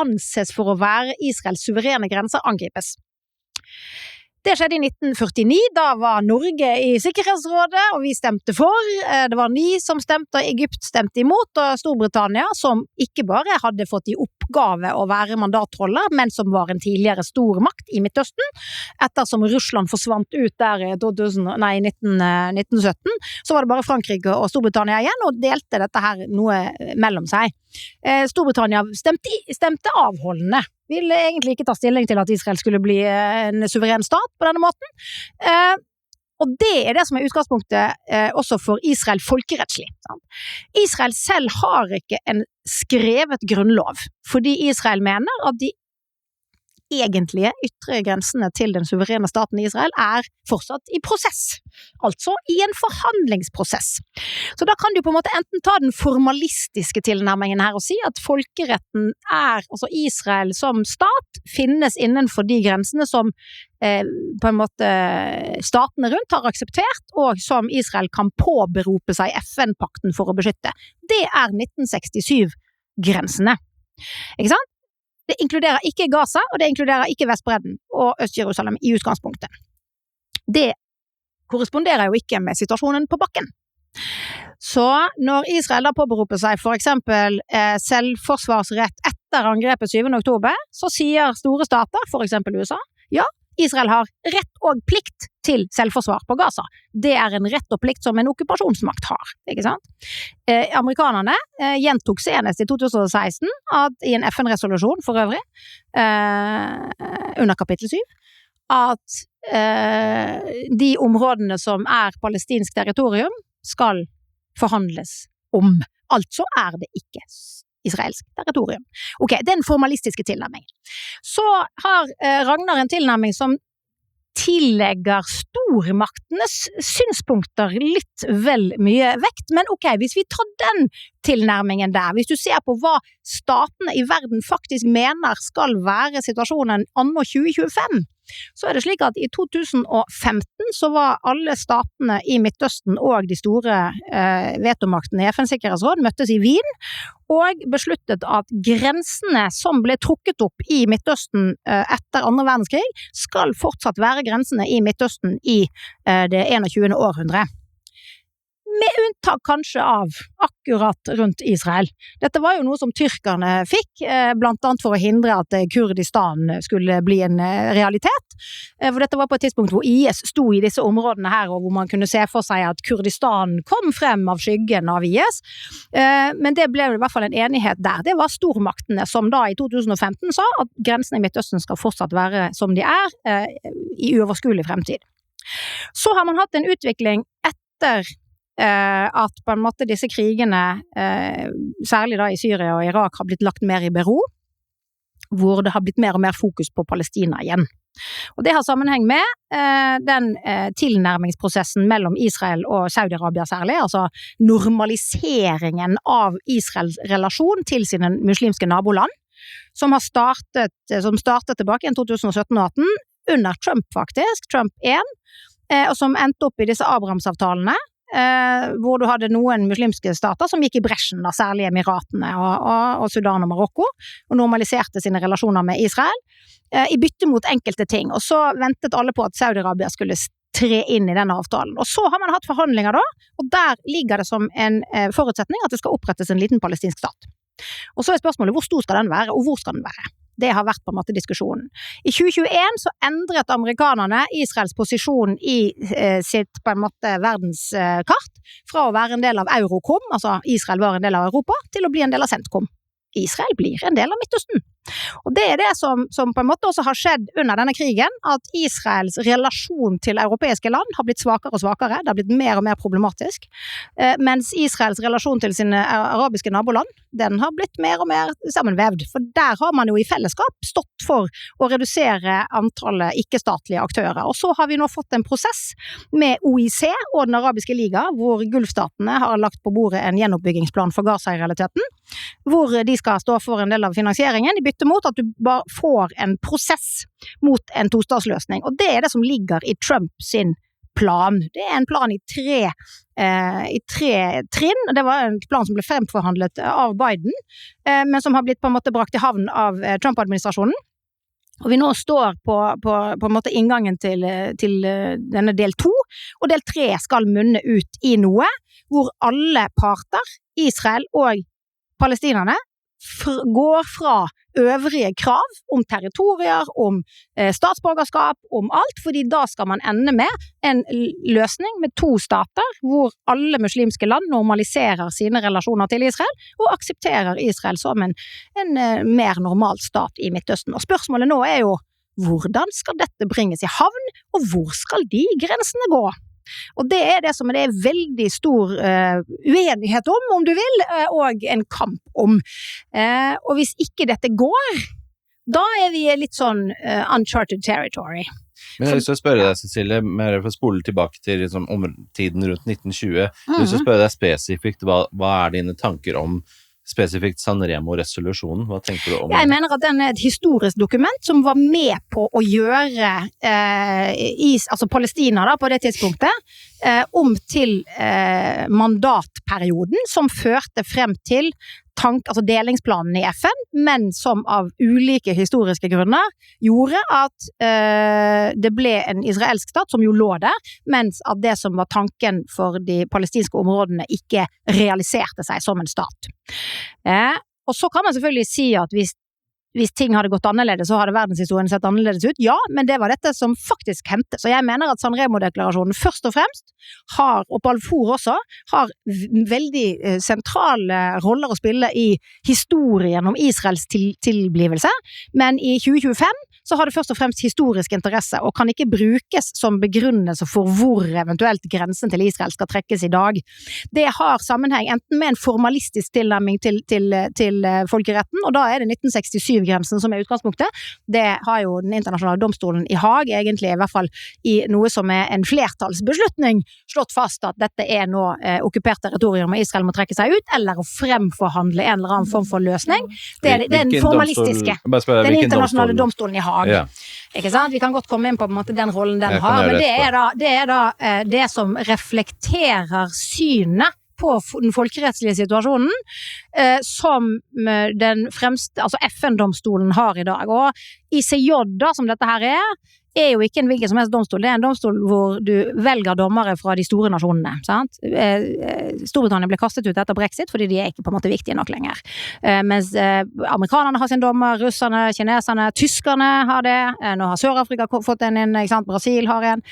anses for å være Israels suverene grenser angripes. Det skjedde i 1949, da var Norge i Sikkerhetsrådet, og vi stemte for. Det var 9 som stemte, Egypt stemte imot, og Storbritannia, som ikke bare hadde fått i oppgave å være mandatrolle, men som var en tidligere stormakt i Midtøsten. Ettersom Russland forsvant ut der i 1917, så var det bare Frankrike og Storbritannia igjen, og delte dette her noe mellom seg. Storbritannia stemte avholdende. Ville egentlig ikke ta stilling til at Israel skulle bli en suveren stat på denne måten. Og det det som utgangspunktet også for Israel folkerettslig. Israel selv har ikke en skrevet grunnlov, fordi Israel mener at de egentlige ytre grensene til den suverene staten Israel fortsatt i prosess, altså i en forhandlingsprosess. Så da kan du på en måte enten ta den formalistiske tilnærmingen her og si at folkeretten altså Israel som stat finnes innenfor de grensene som på en måte statene rundt har akseptert, og som Israel kan påberope seg FN-pakten for å beskytte. Det 1967-grensene. Ikke sant? Det inkluderer ikke Gaza, og det inkluderer ikke Vestbredden og Øst-Jerusalem i utgangspunktet. Det korresponderer jo ikke med situasjonen på bakken. Så når Israel da påberoper seg for eksempel selvforsvarsrett etter angrepet 7. oktober, så sier store stater, for eksempel USA, ja, Israel har rett og plikt til selvforsvar på Gaza. Det en rett og plikt som en okkupasjonsmakt har, ikke sant? Amerikanerne gjentok senest i 2016 at i en FN-resolusjon for øvrig, under kapittel 7, at de områdene som palestinsk territorium skal forhandles om. Altså det ikke israelsk territorium. Ok, det en formalistiske tilnærming. Så har Ragnar en tilnærming som tillegger stormaktenes synspunkter litt vel mye vekt, men ok, hvis vi tar den tilnærmingen der, hvis du ser på hva statene i verden faktisk mener skal være situasjonen anno 2025, så det slik at i 2015 så var alle statene i Midtøsten og de store vetomaktene i FNs Sikkerhetsråd møttes i Wien og besluttet at grensene som ble trukket opp i Midtøsten etter andre verdenskrig skal fortsatt være grensene i Midtøsten i det 21. århundre. Med unntak kanskje av akkurat rundt Israel. Dette var jo noe som tyrkerne fikk, blant annet for å hindre at Kurdistan skulle bli en realitet. For dette var på et tidspunkt hvor IS sto i disse områdene her, og hvor man kunne se for seg at Kurdistan kom frem av skyggen av IS. Men det ble i hvert fall en enighet der. Det var stormaktene som da i 2015 sa at grensene i Midtøsten skal fortsatt være som de i uoverskuelig fremtid. Så har man hatt en utvikling etter at på en måte disse krigene, særlig da i Syria og Irak, har blitt lagt mer i bero, hvor det har blitt mer og mer fokus på Palestina igjen. Og det har sammenheng med den tilnærmingsprosessen mellom Israel og Saudi-Arabia særlig, altså normaliseringen av Israels relasjon til sine muslimske naboland, som startet tilbake i 2017 og 2018, under Trump faktisk, Trump 1, og som endte opp i disse Abrahams-avtalene, hvor du hadde noen muslimske stater som gikk i bresjen, da, særlig Emiratene og Sudan og Marokko, og normaliserte sine relasjoner med Israel, i bytte mot enkelte ting. Og så ventet alle på at Saudi-Arabia skulle tre inn i denne avtalen. Og så har man hatt forhandlinger da, og der ligger det som en forutsetning at det skal opprettes en liten palestinsk stat. Og så spørsmålet, hvor stor skal den være, og hvor skal den være? Det har vært på en måte diskusjonen. I 2021 så endret amerikanerne Israels posisjon i sitt på en måte verdenskart fra å være en del av Eurocom, altså Israel var en del av Europa, til å bli en del av CENTCOM. Israel blir en del av Midtøsten. Og det det som på en måte også har skjedd under denne krigen, at Israels relasjon til europeiske land har blitt svakere og svakere, det har blitt mer og mer problematisk, mens Israels relasjon til sine arabiske naboland, den har blitt mer og mer sammenvevd, for der har man jo i fellesskap stått for å redusere antallet ikke-statlige aktører, og så har vi nå fått en prosess med OIC og den arabiske liga, hvor Gulfstatene har lagt på bordet en gjenoppbyggingsplan for Gaza i realiteten, hvor de skal stå for en del av finansieringen, i bytte mot at du bare får en prosess mot en tostatsløsning, og det det som ligger i Trump sin plan. Det en plan i tre trinn, det var en plan som ble fremforhandlet av Biden, men som har blitt på en måte brakt i havn av Trump-administrasjonen. Og vi nå står på en måte inngangen til denne del 2, og del 3 skal munne ut i noe hvor alle parter, Israel og palestinerne, går fra øvrige krav om territorier, om statsborgerskap, om alt, fordi da skal man ende med en løsning med 2 stater, hvor alle muslimske land normaliserer sine relasjoner til Israel, og aksepterer Israel som en mer normal stat i Midtøsten. Og spørsmålet nå jo, hvordan skal dette bringes i havn, og hvor skal de grensene gå? Og det det som det veldig stor uenighet om du vil, og en kamp om. Og hvis ikke dette går, da vi litt sånn uncharted territory. Men jeg har lyst til å spørre deg, Cecilie, mer for å spole tilbake til liksom, tiden rundt 1920. Jeg har lyst til å spørre deg spesifikt, hva dine tanker om spesifikt Sanremo-resolusjonen? Hva tenker du om det? Jeg mener at den et historisk dokument som var med på å gjøre altså Palestina da, på det tidspunktet, om til mandatperioden som førte frem til altså delingsplanen i FN, men som av ulike historiske grunner gjorde at det ble en israelsk stat som jo lå der, mens at det som var tanken for de palestinske områdene ikke realiserte seg som en stat. Og så kan man selvfølgelig si at hvis ting hadde gått annerledes, så hadde verdenshistorien sett annerledes ut. Ja, men det var dette som faktisk hendte. Så jeg mener at Sanremo-deklarasjonen først og fremst har, og Balfour også, har veldig sentrale roller å spille i historien om Israels tilblivelse, men i 2025 så har det først og fremst historisk interesse, og kan ikke brukes som begrunnelse for hvor eventuelt grensen til Israel skal trekkes i dag. Det har sammenheng enten med en formalistisk tilnærming til folkeretten, og da det 1967-grensen som utgangspunktet. Det har jo den internasjonale domstolen i Haag, egentlig i hvert fall i noe som en flertallsbeslutning, slått fast at dette nå okkupert territorium og Israel må trekke seg ut, eller å fremforhandle en eller annen form for løsning. Det den formalistiske. Den internasjonale domstolen i Haag. Ja. Ikke sant? Vi kan godt komme inn på en måte den rollen den har, men det da det som reflekterer synet på den folkerettslige situasjonen som den fremste, altså FN-domstolen har i dag. Og ICJ da, som dette her jo ikke en hvilken som helst domstol, det en domstol hvor du velger dommere fra de store nasjonene, sant? Storbritannia ble kastet ut etter Brexit, fordi de ikke på en måte viktige nok lenger. Mens amerikanerne har sin dommer, russerne, kineserne, tyskerne har det, nå har Sør-Afrika fått en inn, ikke sant? Brasil har en,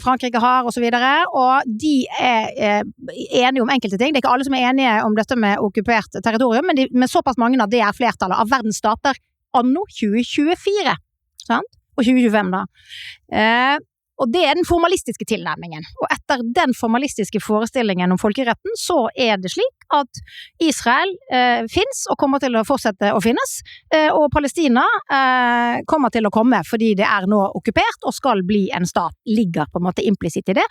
Frankrike har, og så videre, og de enige om enkelte ting. Det ikke alle som enige om dette med okkupert territorium, men såpass mange av det flertallet av verdens stater anno 2024, sant? Og 2025 da. Og det den formalistiske tilnærmingen. Og etter den formalistiske forestillingen om folkeretten, så det slik at Israel finnes og kommer til å fortsette å finnes, og Palestina kommer til å komme fordi det nå okkupert og skal bli en stat, ligger på en måte implisitt i det.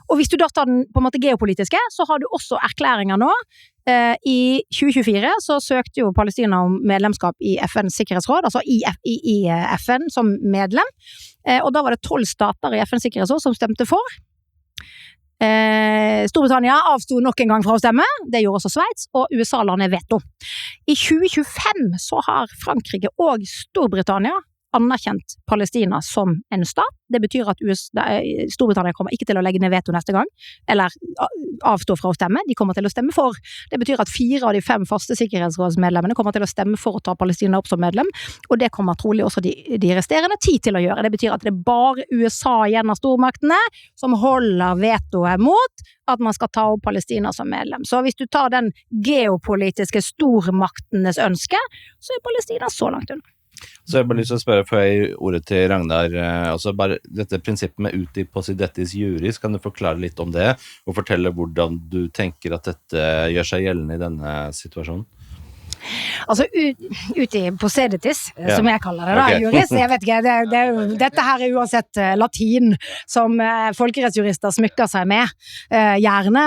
Og hvis du da tar den på en måte geopolitiske, så har du også erklæringer nå. I 2024 så søkte jo Palestina om medlemskap i FNs sikkerhetsråd, altså i FN som medlem, og da var det 12 stater i FNs sikkerhetsråd som stemte for. Storbritannia avstod nok en gang fra å stemme, det gjorde også Sveits, og USA la ned veto. I 2025 så har Frankrike og Storbritannia anerkjent Palestina som en stat. Det betyr at Storbritannia kommer ikke til å legge ned veto neste gang, eller avstå fra å stemme. De kommer til å stemme for. Det betyr at 4 av de 5 faste sikkerhetsrådsmedlemmene kommer til å stemme for å ta Palestina opp som medlem, og det kommer trolig også de resterende 10 til å gjøre. Det betyr at det bare USA igjen av stormaktene som holder vetoet mot at man skal ta opp Palestina som medlem. Så hvis du tar den geopolitiske stormaktenes ønske, så Palestina så langt unna. Så jeg bare lyst til å spørre før jeg gir ordet til Ragnar, altså bare dette prinsippet med uti possidetis juris, kan du forklare litt om det, og fortelle hvordan du tenker at dette gjør seg gjeldende i denne situasjonen? Altså uti posseditis, som jeg kaller det da, jurist, jeg vet ikke, dette her uansett latin som folkerettsjurister smykker seg med, gjerne,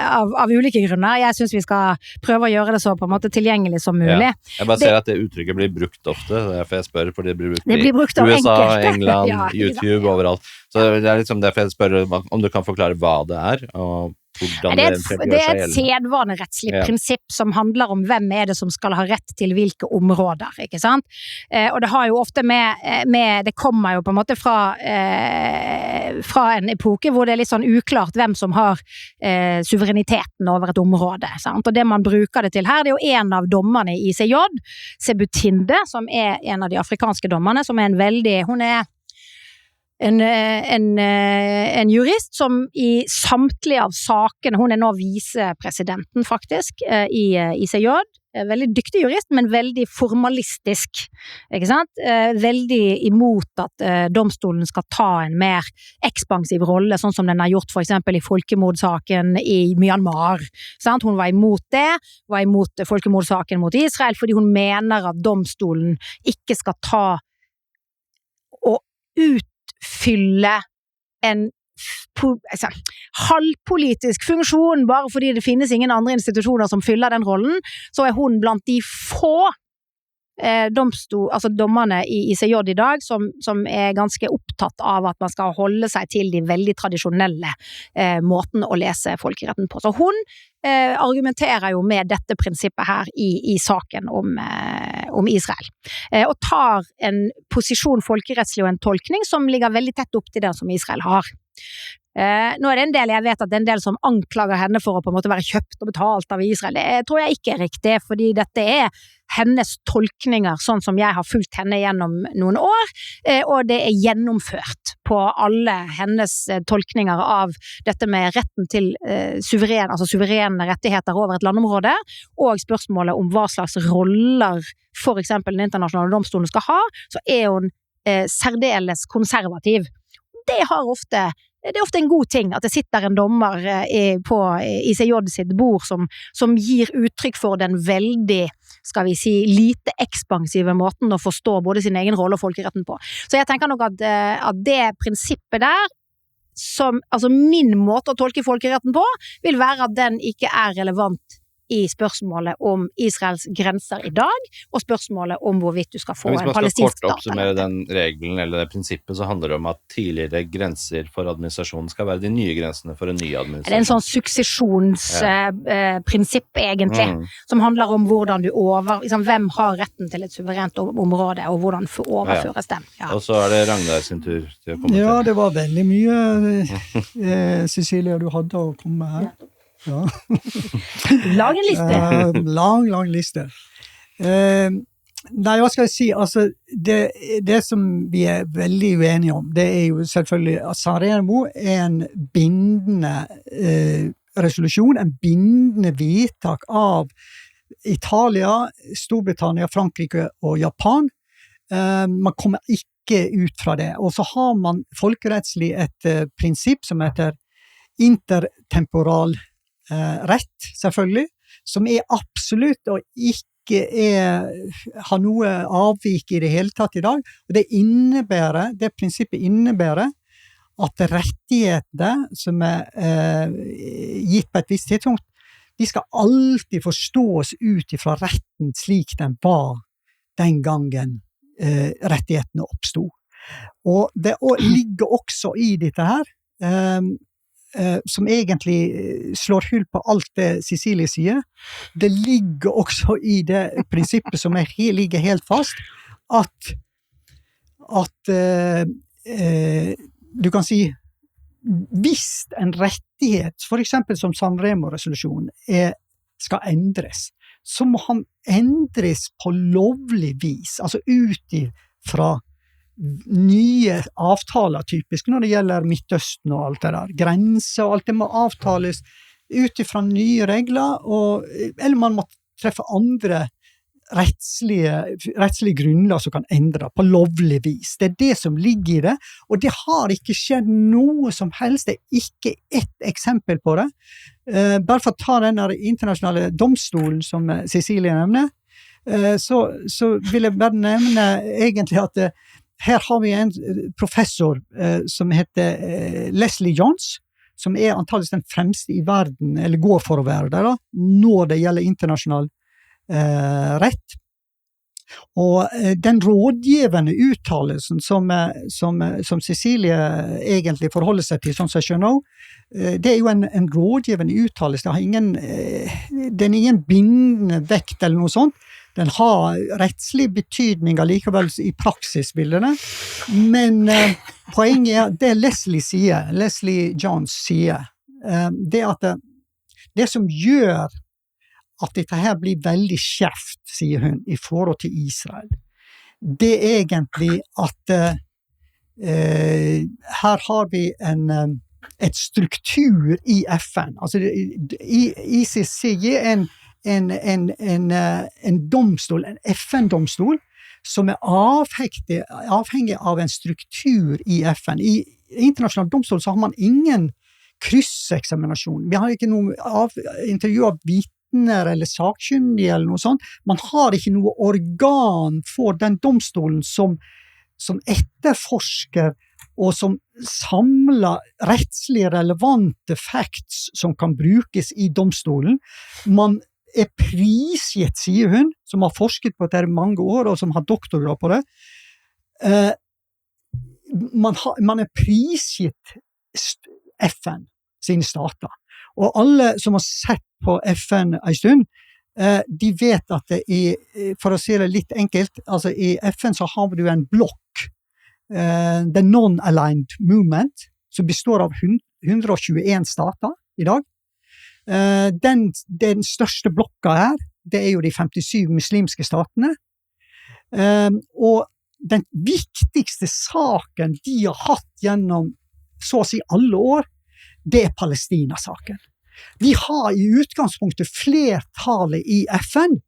av ulike grunner. Jeg synes vi skal prøve å gjøre det så på en måte tilgjengelig som mulig. Ja. Jeg bare ser at det uttrykket blir brukt ofte, derfor jeg spør, for det blir brukt i USA, England, YouTube, overalt. Så det liksom derfor jeg spør om du kan forklare hva det og det er et sedvanerettslig prinsipp som handler om hvem er det som skal ha rett til hvilke områder, ikke sant? Og det har jo ofte med det kommer jo på en måte fra en epoke hvor det er litt sånn uklart hvem som har suvereniteten over et område, sant? Og det man bruker det til her, det er jo en av dommerne i ICJ, Sebutinde, som er en av de afrikanske dommerne, som er hun er en jurist som i samtlige av sakene, hun er nå visepresidenten faktisk i ICJ, veldig dyktig jurist, men veldig formalistisk, ikke sant? Veldig imot at domstolen skal ta en mer ekspansiv rolle, sånn som den har gjort for eksempel i folkemordsaken i Myanmar, sant? Hun var imot det, var imot folkemordsaken mot Israel, fordi hun mener at domstolen ikke skal ta og utfylle en halvpolitisk funksjon, bare fordi det finnes ingen andre institusjoner som fyller den rollen, så er hun blant de få dommerne i ICJ i dag som er ganske opptatt av at man skal holde seg til de veldig tradisjonelle måten å lese folkeretten på. Så hun argumenterer jo med dette prinsippet her i saken om Israel, og tar en posisjon folkerettslig og en tolkning som ligger veldig tett opp til det som Israel har. Nå er det en del, jeg vet at det er en del som anklager henne for å på en måte være kjøpt og betalt av Israel. Det tror jeg ikke er riktig, fordi dette er hennes tolkninger, sånn som jeg har fulgt henne gjennom noen år, og det er gjennomført på alle hennes tolkninger av dette med retten til suverene rettigheter over et landområde, og spørsmålet om hva slags roller for eksempel den internasjonale domstolen skal ha, så er hun særdeles konservativ. Det er ofte en god ting at det sitter en dommer på ICJ sitt bord som gir uttrykk for den veldig, skal vi si, lite ekspansive måten å forstå både sin egen rolle og folkeretten på. Så jeg tenker nok at det prinsippet der, altså min måte å tolke folkeretten på, vil være at den ikke er relevant i spørsmålet om Israels grenser i dag, og spørsmålet om hvorvidt du skal få en palestinsk stat. Hvis man skal kort oppsummere den regelen eller det prinsippet, så handler det om at tidligere grenser for administrasjonen skal være de nye grensene for en ny administrasjon. Det er en sånn suksesjonsprinsipp egentlig, som handler om hvordan du hvem har retten til et suverent område, og hvordan overføres dem. Ja. Og så er det Ragnar sin tur til å komme til. Ja, det var veldig mye, Cecilia, du hadde å komme her. Ja. Lag en liste. Lang liste. Nei, hva skal jeg si? Altså, det som vi er veldig uenige om, det er jo selvfølgelig at Sanremo er en bindende resolusjon, en bindende vedtak av Italia, Storbritannia, Frankrike og Japan. Man kommer ikke ut fra det. Og så har man folkerettslig et prinsipp som heter intertemporal rett, selvfølgelig, som er absolutt og ikke har noe avvik i det hele tatt i dag. Og det prinsippet innebærer at rettigheter som er gitt på et visst tidspunkt, de skal alltid forstås ut ifra retten slik den var den gangen rettighetene oppstod. Og det ligger også i dette her, som egentlig slår hull på alt det Cecilie sier. Det ligger også i det prinsippet som ligger helt fast, at du kan si hvis en rettighet, for eksempel som San Remo-resolusjonen, skal endres, så må han endres på lovlig vis, altså ut fra nye avtaler typisk når det gjelder Midtøsten og alt det der, grenser og alt det må avtales ut fra nye regler, eller man må treffe andre rettslige grunnlag som kan endre på lovlig vis. Det det som ligger i det, og det har ikke skjedd noe som helst, det ikke ett eksempel på det. Bare for å ta den internasjonale domstolen som Cecilie nevner, så vil jeg bare nevne egentlig at her har vi en professor som heter Leslie Jones, som antageligvis den fremste i verden, eller går for å være det da, når det gjelder internasjonal rett. Og den rådgivende uttalelsen som Cecilie egentlig forholder seg til, sånn som jeg skjønner, det jo en rådgivende uttalelse, den ingen bindende vekt eller noe sånt, den har rettslig betydning allikevel i praksisbildene, men poenget det Leslie Jones sier, det at det som gjør at dette her blir veldig skjevt, sier hun, i forhold til Israel. Det egentlig at her har vi et struktur i FN. Altså, ICC en domstol, en FN-domstol, som avhengig av en struktur i FN. I internasjonal domstol så har man ingen krysseksaminasjon. Vi har ikke noe intervju av eller sakkyndige eller noe sånt. Man har ikke noe organ for den domstolen som etterforsker og som samler rettslig relevante facts som kan brukes i domstolen. Man prisgitt, sier hun, som har forsket på dette i mange år og som har doktorgrad på det. Man prisgitt FN sine stater. Og alle som har sett på FN en stund, de vet at for å si det litt enkelt, altså i FN så har du en blokk, the non-aligned movement, som består av 121 stater i dag. Den største blokka her, det jo de 57 muslimske statene, og den viktigste saken de har hatt gjennom så å si alle år, det Palestina-saken. Vi har i utgangspunktet flertallet i FN,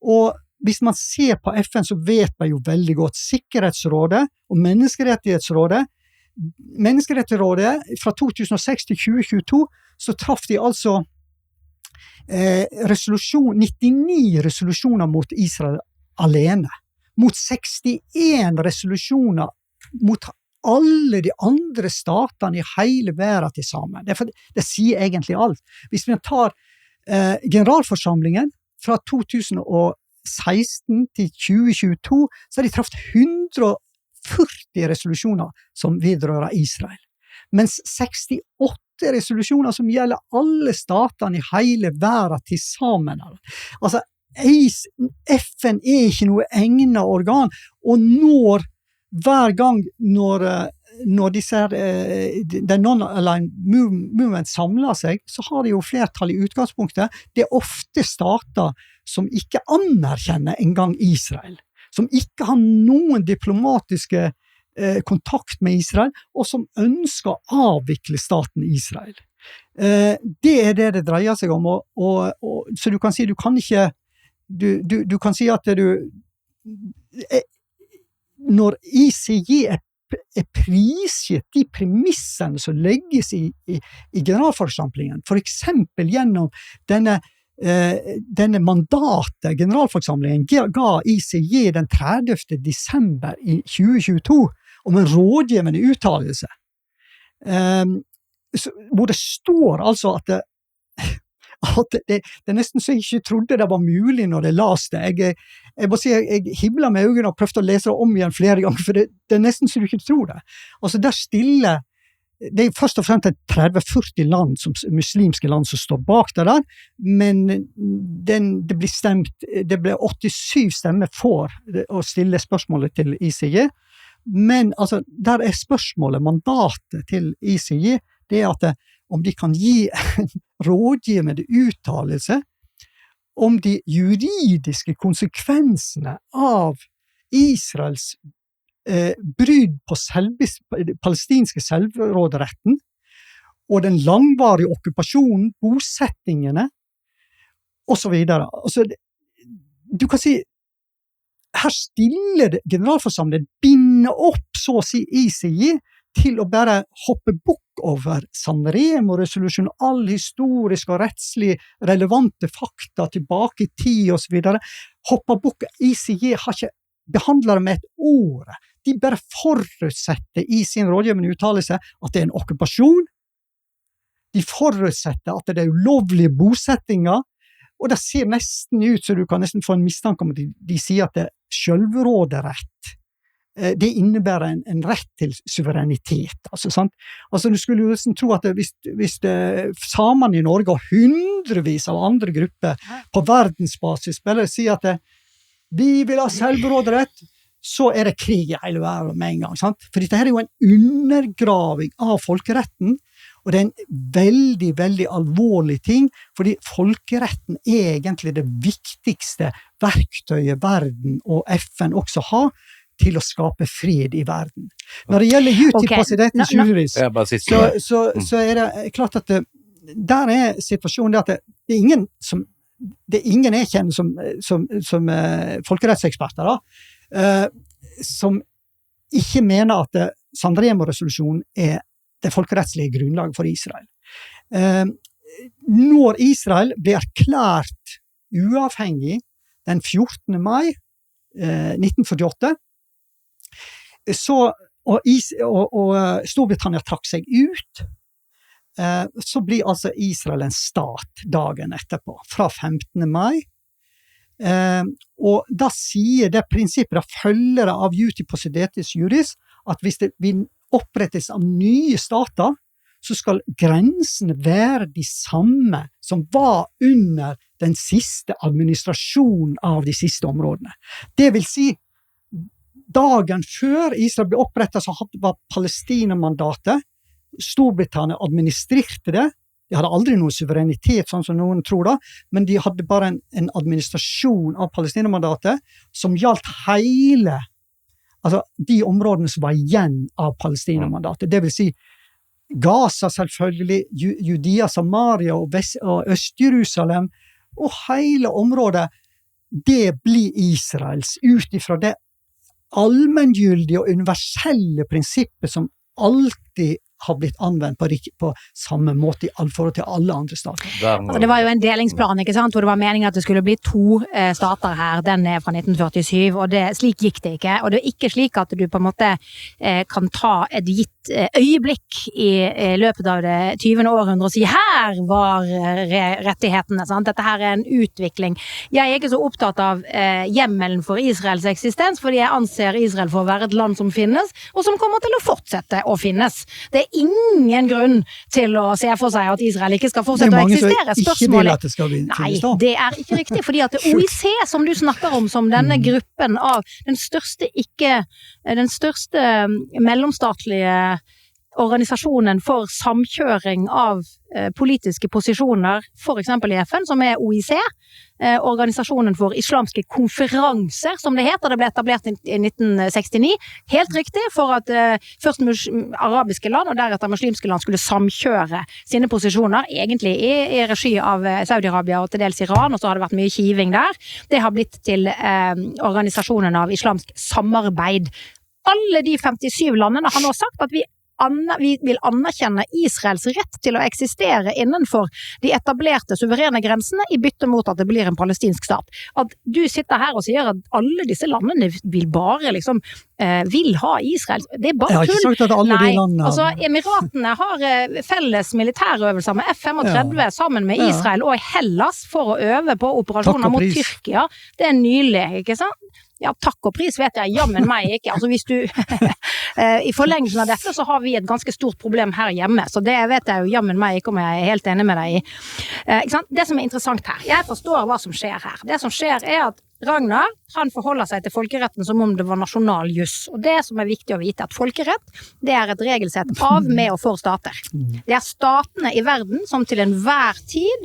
og hvis man ser på FN så vet man jo veldig godt Sikkerhetsrådet og Menneskerettighetsrådet. Menneskerettighetsrådet fra 2006 til 2022 så traff de altså 99 resolusjoner mot Israel alene, mot 61 resolusjoner mot alle de andre statene i hele verden til sammen. Det sier egentlig alt. Hvis vi tar generalforsamlingen fra 2016 til 2022, så har de traft 140 resolusjoner som vidrører Israel. Mens 68 resolusjoner som gjelder alle statene i hele verden til sammen. Altså, FN ikke noe egnet organ, og hver gang når disse den non-aligned movement samler seg, så har de jo flertall i utgangspunktet. Det ofte stater som ikke anerkjenner engang Israel, som ikke har noen diplomatiske kontakt med Israel, og som ønsker å avvikle staten Israel. Det det dreier seg om, så du kan si, du kan ikke, du kan si at når ICJ prisgitt de premissene som legges i generalforsamlingen, for eksempel gjennom denne mandatet generalforsamlingen ga ICJ den 30. desember i 2022 om en rådgivende uttalelse, hvor det står altså at det nesten så jeg ikke trodde det var mulig når jeg leste det. Jeg må si, jeg hiblet med øynene og prøvde å lese det om igjen flere ganger, for det nesten så du ikke tror det. Altså der stiller det først og fremst 30-40 land, muslimske land som står bak det der, men det ble 87 stemmer for å stille spørsmålet til ICJ, men altså, der spørsmålet, mandatet til ICJ, det at om de kan gi en rådgivende uttalelse om de juridiske konsekvensene av Israels brudd på palestinske selvråderetten og den langvarige okkupasjonen, bosettingene og så videre. Altså, du kan si, her stiller generalforsamlingen binder opp så å si ICJ til å bare hoppe bukk over San Remo-resolusjonen, all historisk og rettslig relevante fakta tilbake i tid og så videre. Hoppa bukk, ICJ har ikke behandlet det med et ord. De bare forutsetter i sin rådgivende uttalelse at det en okkupasjon. De forutsetter at det ulovlige bosettinger, og det ser nesten ut så du kan nesten få en mistanke om at de sier at det selvråderett. Det innebærer en rett til suverenitet. Altså, sant? Altså, du skulle jo nesten tro at hvis samene i Norge og hundrevis av andre grupper på verdensbasis bare sier at vi vil ha selvråderett, så det krig i hele verden med en gang. Sant? For dette her jo en undergraving av folkeretten, og det en veldig, veldig alvorlig ting, fordi folkeretten egentlig det viktigste verktøyet verden og FN også har til å skape fred i verden. Når det gjelder Houthi-presidentens juris, så det klart at der situasjonen at det ingen som det ingen jeg kjenner som folkerettseksperter da, som ikke mener at San Remo-resolusjonen det folkerettslige grunnlaget for Israel. Når Israel ble erklært uavhengig den 14. mai 1948, og Storbritannia trakk seg ut, så blir altså Israel en stat dagen etterpå, fra 15. mai. Og da sier det prinsippet, da følger det av Houthi-presidentens juris, at hvis det vil opprettes av nye stater, så skal grensene være de samme som var under den siste administrasjonen av de siste områdene. Det vil si, dagen før Israel ble opprettet, så var Palestina-mandatet, Storbritannia administrerte det, de hadde aldri noen suverenitet, sånn som noen tror da, men de hadde bare en administrasjon av Palestina-mandatet som gjaldt hele, altså de områdene som var igjen av Palestina-mandatet. Det vil si Gaza selvfølgelig, Judea, Samaria og Øst-Jerusalem, og hele området, det blir Israels, ut ifra det allmenngyldige og universelle prinsippet som alltid har blitt anvendt på samme måte i all forhold til alle andre stater. Det var jo en delingsplan, ikke sant? Hvor det var meningen at det skulle bli 2 stater her, den fra 1947, og slik gikk det ikke. Og det ikke slik at du på en måte kan ta et gitt øyeblikk i løpet av det 20. århundre og si, her var rettighetene, sant? Dette her en utvikling. Jeg ikke så opptatt av hjemmelen for Israels eksistens, fordi jeg anser Israel for å være et land som finnes, og som kommer til å fortsette å finnes. Det ingen grunn til å se for seg at Israel ikke skal fortsette å eksistere. Spørsmålet det skal Nei, det ikke riktig, fordi at OIC, som du snakker om, som denne gruppen av den største mellomstatlige organisasjonen for samkjøring av politiske posisjoner, for eksempel i FN, som OIC, organisasjonen for islamske konferanser, som det heter, det ble etablert i 1969, helt riktig, for at først arabiske land og deretter muslimske land skulle samkjøre sine posisjoner, egentlig i regi av Saudi-Arabia og til dels Iran, og så har det vært mye kiving der. Det har blitt til organisasjonen av islamsk samarbeid. Alle de 57 landene har nå sagt at vi vil anerkjenne Israels rett til å eksistere innenfor de etablerte suverene grensene i bytte mot at det blir en palestinsk stat. At du sitter her og sier at alle disse landene vil bare liksom vil ha Israel, det bare tull. Jeg har ikke sagt at alle de landene... Altså Emiratene har felles militærøvelser med F-35 sammen med Israel og Hellas for å øve på operasjoner mot Tyrkia. Det nylig, ikke sant? Ja, takk og pris vet jeg, jammen meg ikke. Altså hvis du, i forlengelsen av dette så har vi et ganske stort problem her hjemme, så det vet jeg jo jammen meg ikke om jeg er helt enig med deg i. Ikke sant? Det som er interessant her, jeg forstår hva som skjer her. Det som skjer er at Ragnar, han forholder seg til folkeretten som om det var nasjonal juss. Og det som er viktig å vite, at folkerett, det er et regelsett av, med og for stater. Det er statene i verden som til enhver tid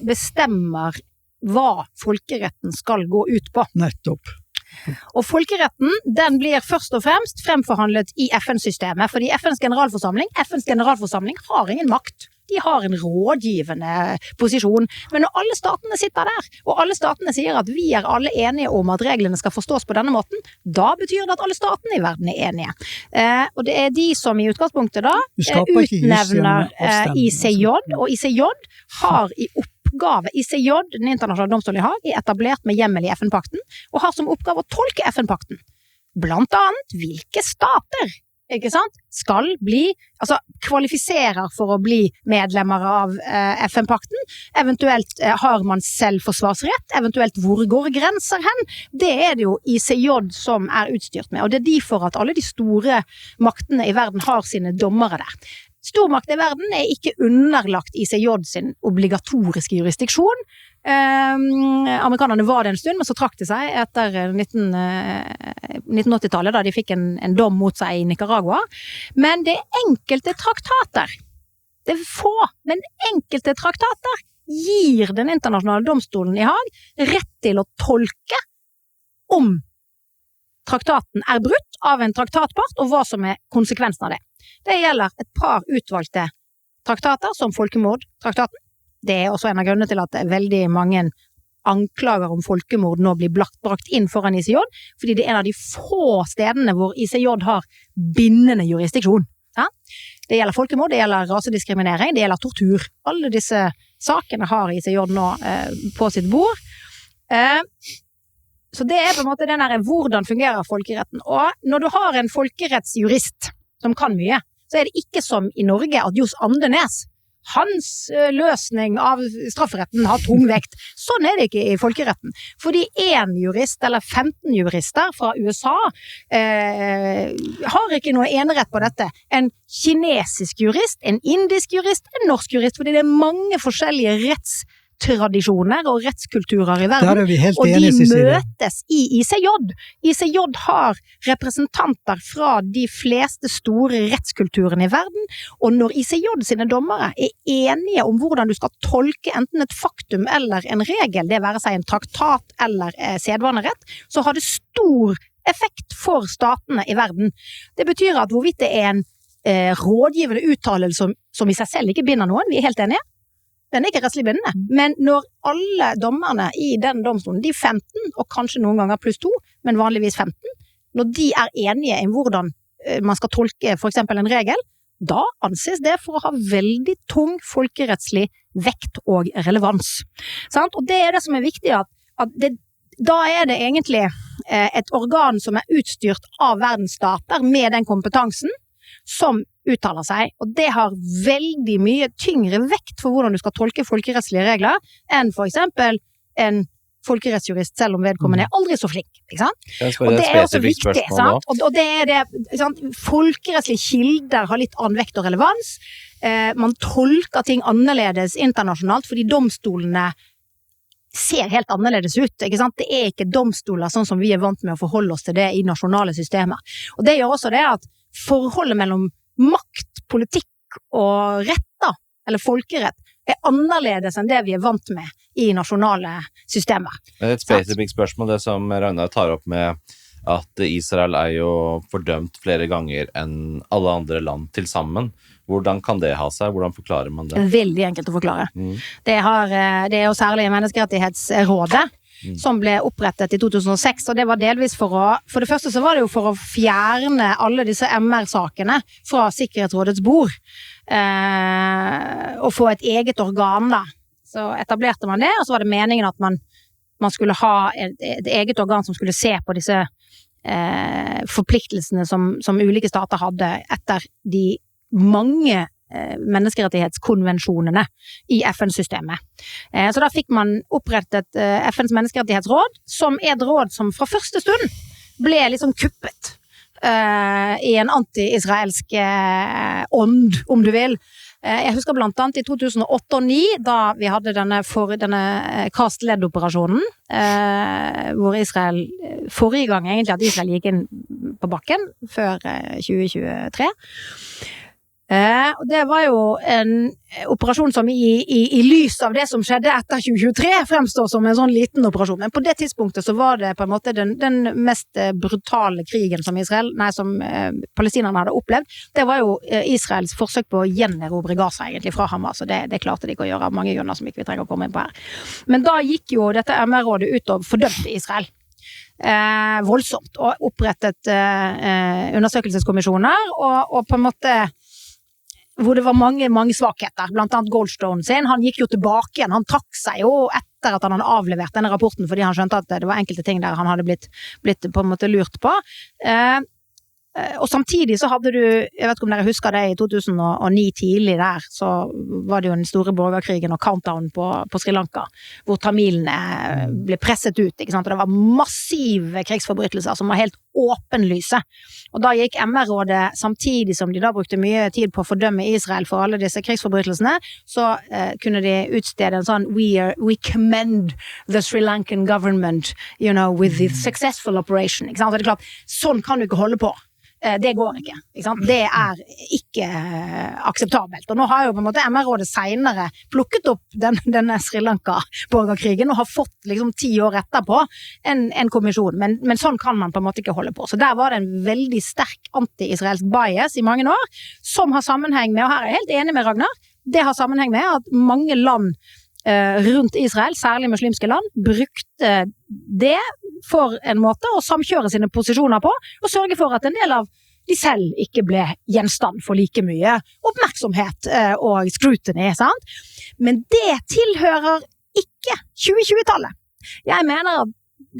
bestemmer hva folkeretten skal gå ut på. Nettopp. Og folkeretten, den blir først og fremst fremforhandlet i FN-systemet, fordi FNs generalforsamling har ingen makt. De har en rådgivende posisjon, men når alle statene sitter der, og alle statene sier at vi er alle enige om at reglene skal forstås på denne måten, da betyr det at alle statene i verden er enige. Og det er de som i utgangspunktet da utnevner ICJ, og ICJ har i oppgave, ICJ, den internasjonale domstolen i Haag, er etablert med hjemmel i FN-pakten, og har som oppgave å tolke FN-pakten. Blant annet hvilke stater, ikke sant, skal bli, altså kvalifiserer for å bli medlemmer av FN-pakten, eventuelt har man selv forsvarsrett, eventuelt hvor går grenser hen, det er det jo ICJ som er utstyrt med, og det er derfor at alle de store maktene i verden har sine dommere der. Stormakt i verden er ikke underlagt ICJ sin obligatoriske jurisdiksjon. Amerikanerne var det en stund, men så trakk det seg etter 1980-tallet, da de fikk en dom mot seg i Nicaragua. Men det er enkelte traktater. Det er få, men enkelte traktater gir den internasjonale domstolen i Haag rett til å tolke om traktaten er brutt av en traktatpart, og hva som er konsekvensen av det. Det gjelder et par utvalgte traktater, som folkemordtraktaten. Det er også en av grunnene til at veldig mange anklager om folkemord nå blir brakt inn foran ICJ, fordi det er en av de få stedene hvor ICJ har bindende jurisdiksjon. Ja? Det gjelder folkemord, det gjelder rasediskriminering, det gjelder tortur. Alle disse sakene har ICJ nå på sitt bord. Så det er på en måte den der, hvordan fungerer folkeretten. Og når du har en folkerettsjurist som kan mye, så er det ikke som i Norge at Johs Andenes, hans løsning av strafferetten har tung vekt. Sånn er det ikke i folkeretten. Fordi en jurist eller 15 jurister fra USA har ikke noe enerett på dette. En kinesisk jurist, en indisk jurist, en norsk jurist, fordi det er mange forskjellige rettstradisjoner og rettskulturer i verden, og de møtes i ICJ. ICJ har representanter fra de fleste store rettskulturene i verden, og når ICJ sine dommere er enige om hvordan du skal tolke enten et faktum eller en regel, det være seg en traktat eller sedvanerett, så har det stor effekt for statene i verden. Det betyr at hvorvidt det er en rådgivende uttalelse som i seg selv ikke binder noen, vi er helt enige, den er ikke rettslig bindende, men når alle dommerne i den domstolen, de 15, og kanskje noen ganger pluss 2, men vanligvis 15, når de er enige om hvordan man skal tolke for eksempel en regel, da anses det for å ha veldig tung folkerettslig vekt og relevans. Sant? Og det er det som er viktig, da er det egentlig et organ som er utstyrt av verdens stater med den kompetansen, som uttaler seg, og det har veldig mye tyngre vekt for hvordan du skal tolke folkerettslige regler, enn for eksempel en folkerettsjurist, selv om vedkommende er aldri så flink, ikke sant? Og det er også viktig, sant? Og det er det, sant? Folkerettslige kilder har litt annen vekt og relevans, man tolker ting annerledes internasjonalt, fordi domstolene ser helt annerledes ut, ikke sant? Det er ikke domstoler sånn som vi er vant med å forholde oss til det i nasjonale systemer. Og det gjør også det at forholdet mellom makt, politikk og rett, eller folkerett, er annerledes enn det vi er vant med i nasjonale systemer. Et spesifikt spørsmål, det som Ragnar tar opp med at Israel er jo fordømt flere ganger enn alle andre land til sammen. Hvordan kan det ha seg? Hvordan forklarer man det? Veldig enkelt å forklare. Det er jo særlig Menneskerettighetsrådet, som ble opprettet i 2006, og det var delvis for det første så var det jo for å fjerne alle disse MR-sakene fra Sikkerhetsrådets bord, og få et eget organ da. Så etablerte man det, og så var det meningen at man skulle ha et eget organ som skulle se på disse forpliktelsene som ulike stater hadde etter de mange menneskerettighetskonvensjonene i FN-systemet. Så da fikk man opprettet FNs menneskerettighetsråd, som et råd som fra første stund ble liksom kuppet i en anti-israelsk ånd, om du vil. Jeg husker blant annet i 2008 og 2009, da vi hadde denne Cast-Led-operasjonen, hvor Israel, forrige gang egentlig at Israel gikk inn på bakken, før 2023. Det var jo en operasjon som i lys av det som skjedde etter 2023 fremstår som en sånn liten operasjon, men på det tidspunktet så var det på en måte den mest brutale krigen som palestinerne hadde opplevd. Det var jo Israels forsøk på å gjenerobre Gaza egentlig fra Hamas, og det klarte de ikke å gjøre av mange grunner som ikke vi trenger å komme inn på her. Men da gikk jo dette MR-rådet ut og fordømte Israel voldsomt, og opprettet undersøkelseskommisjoner, og på en måte hvor det var mange svakheter, blant annet Goldstone sin. Han gikk jo tilbake igjen, han trakk seg jo etter at han hadde avlevert denne rapporten, fordi han skjønte at det var enkelte ting der han hadde blitt på en måte lurt på. Og samtidig så hadde du, jeg vet ikke om dere husker det, i 2009 tidlig der, så var det jo den store borgerkrigen og countdown på Sri Lanka, hvor tamilene ble presset ut, ikke sant? Og det var massive krigsforbrytelser som var helt åpenlyse. Og da gikk MR-rådet, samtidig som de da brukte mye tid på å fordømme Israel for alle disse krigsforbrytelsene, så kunne de utstede en sånn we commend the Sri Lankan government, with the successful operation, ikke sant? Så det er klart, sånn kan du ikke holde på. Det går ikke sant? Det ikke akseptabelt. Og nå har jo på en måte MR-rådet senere plukket opp denne Sri Lanka-borgerkrigen og har fått liksom 10 år etterpå en kommisjon, men sånn kan man på en måte ikke holde på. Så der var det en veldig sterk anti-israelsk bias i mange år, som har sammenheng med, og her er jeg helt enig med Ragnar, det har sammenheng med at mange land rundt Israel, særlig muslimske land, brukte det for en måte å samkjøre sine posisjoner på, og sørge for at en del av de selv ikke ble gjenstand for like mye oppmerksomhet og scrutiny, sant? Men det tilhører ikke 2020-tallet. Jeg mener at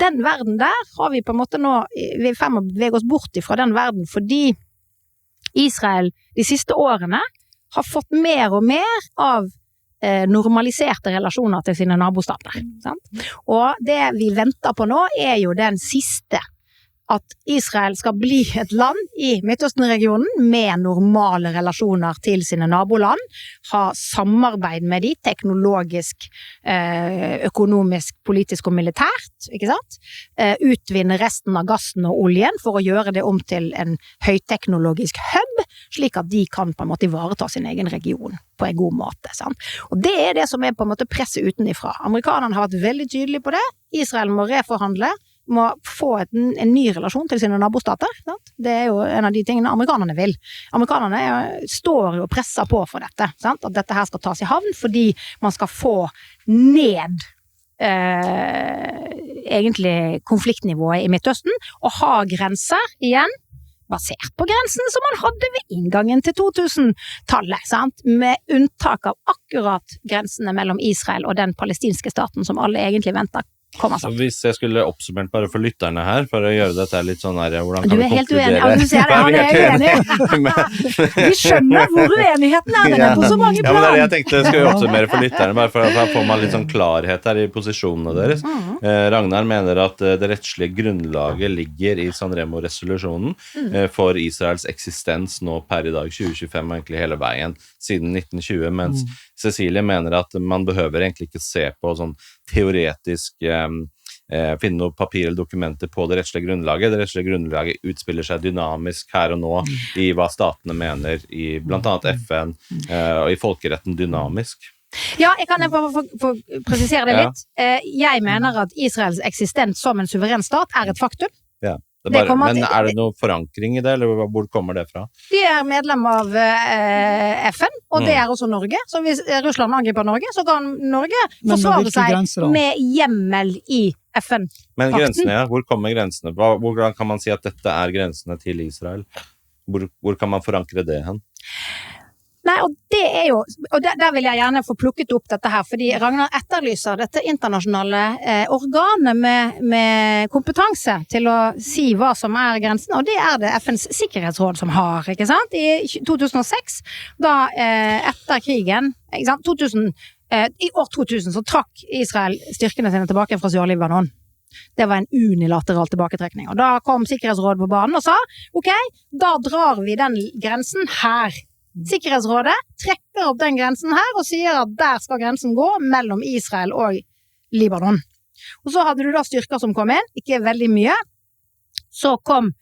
den verden der har vi på en måte nå, vi er i ferd med å bevege oss bort fra den verden, fordi Israel de siste årene har fått mer og mer av normaliserte relasjoner til sine nabostater. Sant? Og det vi venter på nå er jo den siste, at Israel skal bli et land i Midtøsten-regionen med normale relasjoner til sine naboland, ha samarbeid med de teknologisk, økonomisk, politisk og militært, ikke sant? Utvinne resten av gassen og oljen for å gjøre det om til en høyteknologisk hub, slik at de kan på en måte ivareta sin egen region på en god måte. Sant? Og det er det som er på en måte presset utenifra. Amerikanerne har vært veldig tydelige på det. Israel må reforhandle, må få en ny relasjon til sine nabostater. Sant? Det er jo en av de tingene amerikanerne vil. Amerikanerne står jo og presser på for dette, sant? At dette her skal tas i havn, fordi man skal få ned egentlig konfliktnivået i Midtøsten, og ha grenser igjen, basert på grensen som man hadde ved inngangen til 2000-tallet, sant? Med unntak av akkurat grensene mellom Israel og den palestinske staten som alle egentlig venter kommer så hvis jeg skulle oppsummert bare for lytterne her, for å gjøre dette litt sånn her, hvordan kan du er helt uenig, ja, du ser det, han er uenig. Vi skjønner hvor uenigheten er, den er på så mange plan. Ja, men det er det jeg tenkte jeg skulle oppsummere for lytterne, bare for å få meg litt sånn klarhet her i posisjonene deres. Ragnar mener at det rettslige grunnlaget ligger i Sanremo-resolusjonen for Israels eksistens nå per i dag 2025, egentlig hele veien siden 1920, mens Cecilie mener at man behøver egentlig ikke se på sånn teoretisk finne noen papir eller dokumenter på det rettslige grunnlaget. Det rettslige grunnlaget utspiller seg dynamisk her og nå i hva statene mener, i blant annet FN og i folkeretten dynamisk. Ja, jeg kan bare få presisere det litt. Jeg mener at Israels eksistens som en suveren stat er et faktum. Ja. Men er det noen forankring i det, eller hvor kommer det fra? De er medlem av FN, og det er også Norge. Så hvis Russland angriper Norge, så kan Norge forsvare seg med hjemmel i FN-pakten. Men grensene, ja. Hvor kommer grensene? Hvordan kan man si at dette er grensene til Israel? Hvor kan man forankre det hen? Nei, og det jo, og der vil jeg gjerne få plukket opp dette her, fordi Ragnar etterlyser dette internasjonale organet med kompetanse til å si hva som grensen, og det det FNs sikkerhetsråd som har, ikke sant? I 2006, da etter krigen, ikke sant? I år 2000 så trakk Israel styrkene sine tilbake fra Sør-Libanon. Det var en unilateral tilbaketrekning, og da kom sikkerhetsrådet på banen og sa, ok, da drar vi den grensen her. Sikkerhetsrådet trekker opp den grensen her og sier at der skal grensen gå mellom Israel og Libanon. Og så hadde du da styrker som kom inn, ikke veldig mye. Så kom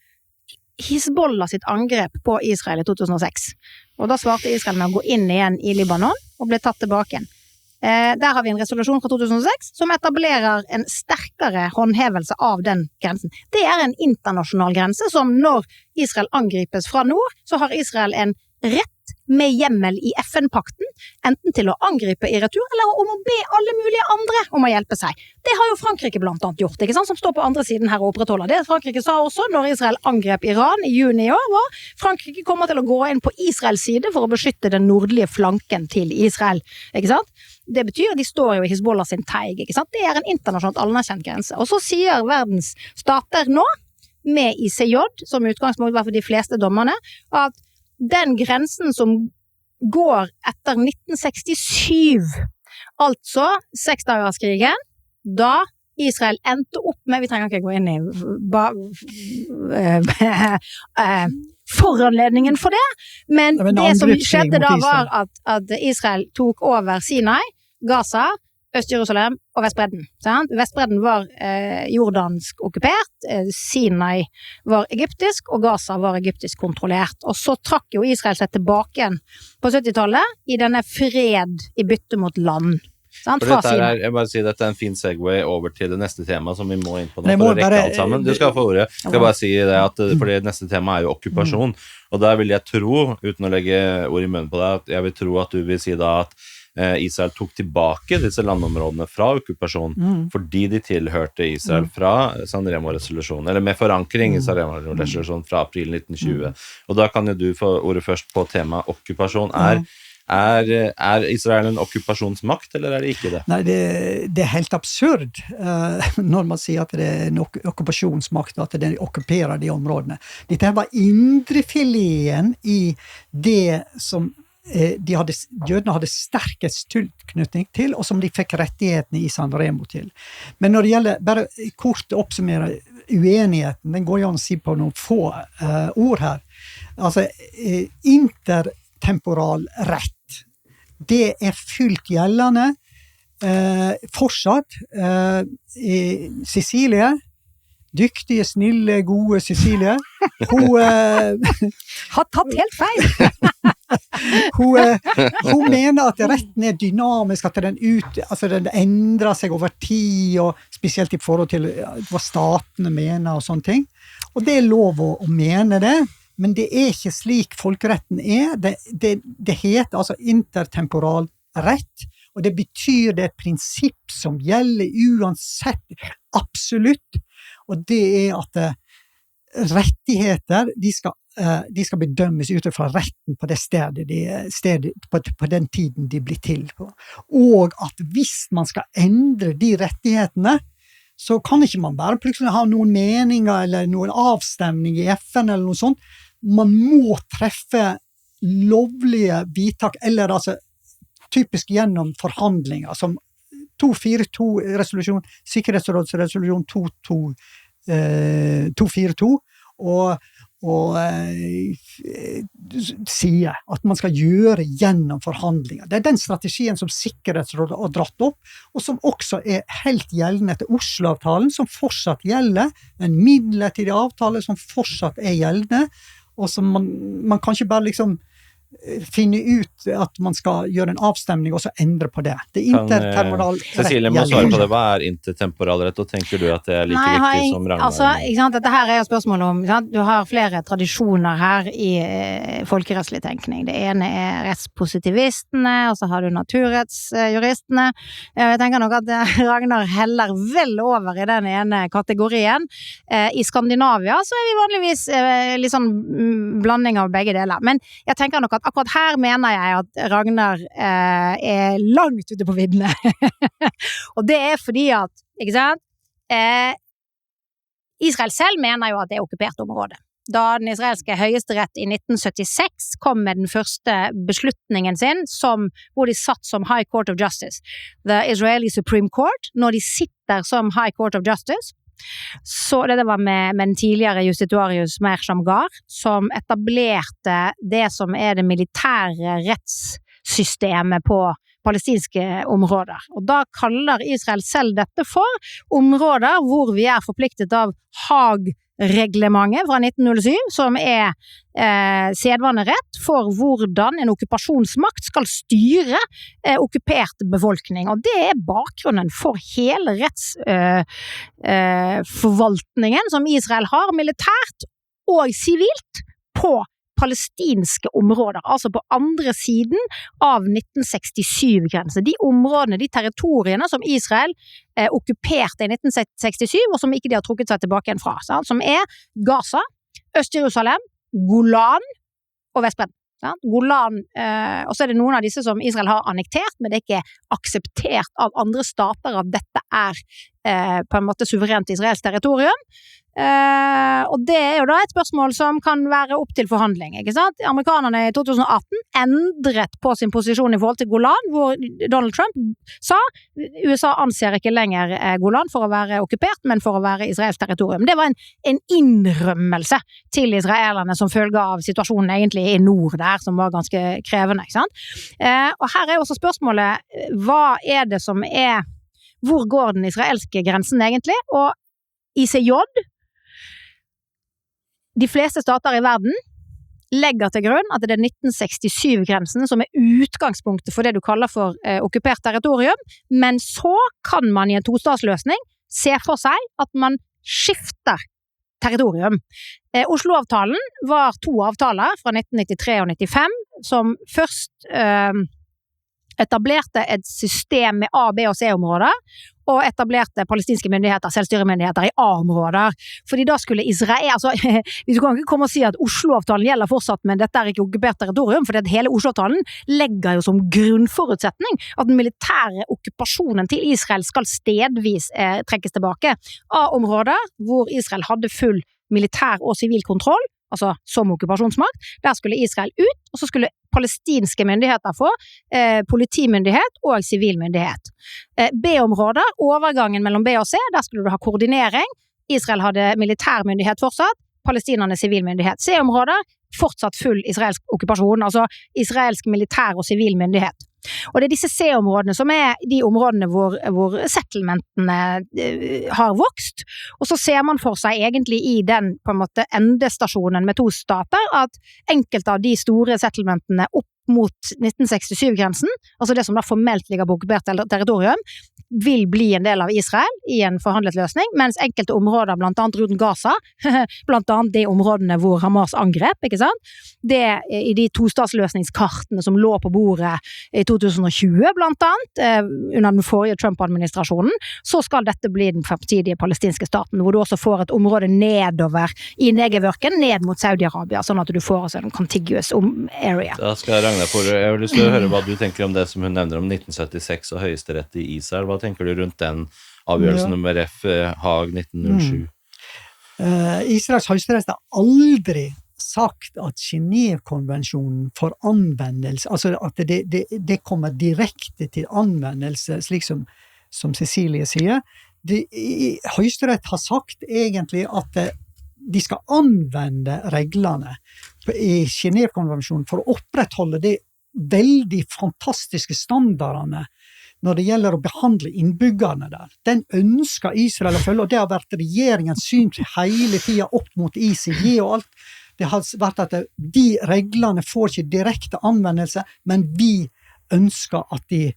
Hizbollah sitt angrep på Israel i 2006. Og da svarte Israel med å gå inn igjen i Libanon og ble tatt tilbake igjen. Der har vi en resolusjon fra 2006 som etablerer en sterkere håndhevelse av den grensen. Det en internasjonal grense som når Israel angripes fra nord, så har Israel en rett med hjemmel i FN-pakten, enten til å angripe i retur, eller om å be alle mulige andre om å hjelpe seg. Det har jo Frankrike blant annet gjort, ikke sant? Som står på andre siden her og opprettholder det. Frankrike sa også, når Israel angrep Iran i juni i år, var Frankrike kommer til å gå inn på Israels side for å beskytte den nordlige flanken til Israel, ikke sant? Det betyr at de står jo i Hizbollah sin teig, ikke sant? Det en internasjonalt anerkjent grense. Og så sier verdens stater nå, med ICJ, som utgangspunkt var for de fleste dommerne, at den grensen som går etter 1967, altså 6-dagerskrigen, da Israel endte opp med, vi trenger ikke gå inn i foranledningen for det, men det som skjedde da var at Israel tok over Sinai, Gaza, Øst-Jerusalem og Vestbredden. Vestbredden var jordansk okkupert, Sinai var egyptisk, og Gaza var egyptisk kontrollert. Og så trakk jo Israel seg tilbake igjen på 70-tallet i denne fred i bytte mot land. For dette jeg bare sier, dette en fin segway over til det neste tema som vi må inn på nå for å rekke alt sammen. Du skal få ordet. Jeg skal bare si det at for det neste tema jo okkupasjon, og der vil jeg tro, uten å legge ord i munnen på deg, at jeg vil tro at du vil si da at Israel tok tilbake disse landområdene fra okkupasjon fordi de tilhørte Israel fra San Remo-resolusjonen, eller med forankring i San Remo-resolusjonen fra april 1920. Og da kan jo du få ordet først på tema okkupasjon. Er Israel en okkupasjonsmakt, eller det ikke det? Nei, det helt absurd når man sier at det en okkupasjonsmakt, at den okkuperer de områdene. Dette var indrefileten i det som jødene hadde sterkest tilknytning til, og som de fikk rettighetene i San Remo til. Men når det gjelder, bare kort å oppsummere uenigheten, den går jo an å si på noen få ord her. Altså, intertemporal rett, det fullt gjeldende fortsatt Cecilie, dyktige, snille, gode Cecilie, hun har tatt helt feil. Hun mener at retten dynamisk, at den endrer seg over tid, og spesielt i forhold til hva statene mener og sånne ting. Og det lov å mene det, men det ikke slik folkeretten det heter altså intertemporal rett, og det betyr det et prinsipp som gjelder uansett absolutt, og det at rettigheter, de skal bedømmes ut fra retten på det stedet på den tiden de blir til på. Og at hvis man skal endre de rettighetene, så kan ikke man bare plutselig ha noen meninger eller noen avstemning i FN eller noe sånt. Man må treffe lovlige vedtak, eller altså typisk gjennom forhandlinger, som 242-resolusjon, Sikkerhetsrådsresolusjon 242, og sier at man skal gjøre gjennom forhandlinger. Det den strategien som Sikkerhetsrådet har dratt opp, og som også helt gjeldende etter Oslo-avtalen, som fortsatt gjelder, en midlertidig avtale som fortsatt gjeldende, og som man kan ikke bare liksom finne ut at man skal gjøre en avstemning og så endre på det. Det intertemporal rett. Cecilie må svare på det. Hva intertemporal rett, og tenker du at det like viktig som Ragnar? Altså, ikke sant, dette her jo spørsmålet om, ikke sant? Du har flere tradisjoner her i folkerettslig tenkning. Det ene rettspositivistene, og så har du naturrettsjuristene. Jeg tenker nok at Ragnar heller vel over i den ene kategorien. I Skandinavia så vi vanligvis litt sånn blanding av begge deler. Men jeg tenker nok at akkurat her mener jeg at Ragnar langt ute på viddene. Og det fordi at, ikke sant, Israel selv mener jo at det okkupert område. Da den israelske høyesterett i 1976 kom med den første beslutningen sin, hvor de satt som High Court of Justice, The Israeli Supreme Court, når de sitter som High Court of Justice, så det var med den tidligere justitiarius Meir Shamgar, som etablerte det som det militære rettssystemet på palestinske områder. Og da kaller Israel selv dette for områder hvor vi forpliktet av Haag-reglementet fra 1907, som sedvanerett for hvordan en okkupasjonsmakt skal styre okkupert befolkning. Og det bakgrunnen for hele rettsforvaltningen som Israel har, militært og sivilt, på palestinske områder, altså på andre siden av 1967-grensen. De områdene, de territoriene som Israel okkuperte i 1967, og som ikke de har trukket seg tilbake igjen fra, som Gaza, Øst-Jerusalem, Golan og Vestbredden. Golan, og så det noen av disse som Israel har annektert, men det ikke akseptert av andre stater at dette på en måte suverent israelsk territorium. Og det jo da et spørsmål som kan være opp til forhandling, ikke sant? Amerikanerne i 2018 endret på sin posisjon i forhold til Golan, hvor Donald Trump sa USA anser ikke lenger Golan for å være okkupert, men for å være israelsk territorium. Det var en innrømmelse til israelerne som følge av situasjonen egentlig i nord der, som var ganske krevende, ikke sant? Og her også spørsmålet, hva det som hvor går den israelske grensen egentlig? Og ICJ, de fleste stater i verden legger til grunn at det 1967-grensen som utgangspunktet for det du kaller for okkupert territorium, men så kan man i en tostatsløsning se for seg at man skifter territorium. Oslo-avtalen var 2 avtaler fra 1993 og 1995, som først etablerte et system med A, B og C-områder, og etablerte palestinske myndigheter, selvstyremyndigheter i A-områder. Fordi da skulle Israel, vi kan ikke komme og si at Oslo-avtalen gjelder fortsatt, men dette ikke okkupert territorium, fordi hele Oslo-avtalen legger jo som grunnforutsetning at den militære okkupasjonen til Israel skal stedvis trekkes tilbake. A-områder, hvor Israel hadde full militær og sivil kontroll, altså som okkupasjonsmakt, der skulle Israel ut, og så skulle palestinske myndigheter få politimyndighet og sivilmyndighet. B-områder, overgangen mellom B og C, der skulle du ha koordinering. Israel hadde militærmyndighet fortsatt, palestinerne sivilmyndighet. C-områder, fortsatt full israelsk okkupasjon, altså israelsk militær og sivilmyndighet. Og det disse C-områdene som de områdene hvor settlementene har vokst, og så ser man for seg egentlig i den på en måte endestasjonen med 2 stater, at enkelte av de store settlementene opp mot 1967-grensen, altså det som da formelt ligger på okkupert territorium, vil bli en del av Israel i en forhandlet løsning, mens enkelte områder, blant annet rundt Gaza, blant annet de områdene hvor Hamas angrep, ikke sant? Det i de tostatsløsningskartene som lå på bordet i 2020, blant annet, under den forrige Trump-administrasjonen, så skal dette bli den fremtidige palestinske staten, hvor du også får et område nedover i Negev-ørkenen, ned mot Saudi-Arabia, sånn at du får altså en contiguous area. Da skal Ragnar få, jeg har lyst til å høre hva du tenker om det som hun nevner om 1976 og høyesterett i Israel. Hva tenker du rundt den avgjørelsen med Ref. Haag 1907? Israels høyesterett har aldri sagt at Genève-konvensjonen får anvendelse, altså at det kommer direkte til anvendelse, slik som Cecilie sier. Høyesterett har sagt egentlig at de skal anvende reglene i Genève-konvensjonen for å opprettholde de veldig fantastiske standardene når det gjelder å behandle innbyggerne der. Den ønsker Israel å følge, og det har vært regjeringens syn hele tiden opp mot ICJ og alt. Det har vært at de reglene får ikke direkte anvendelse, men vi ønsker at de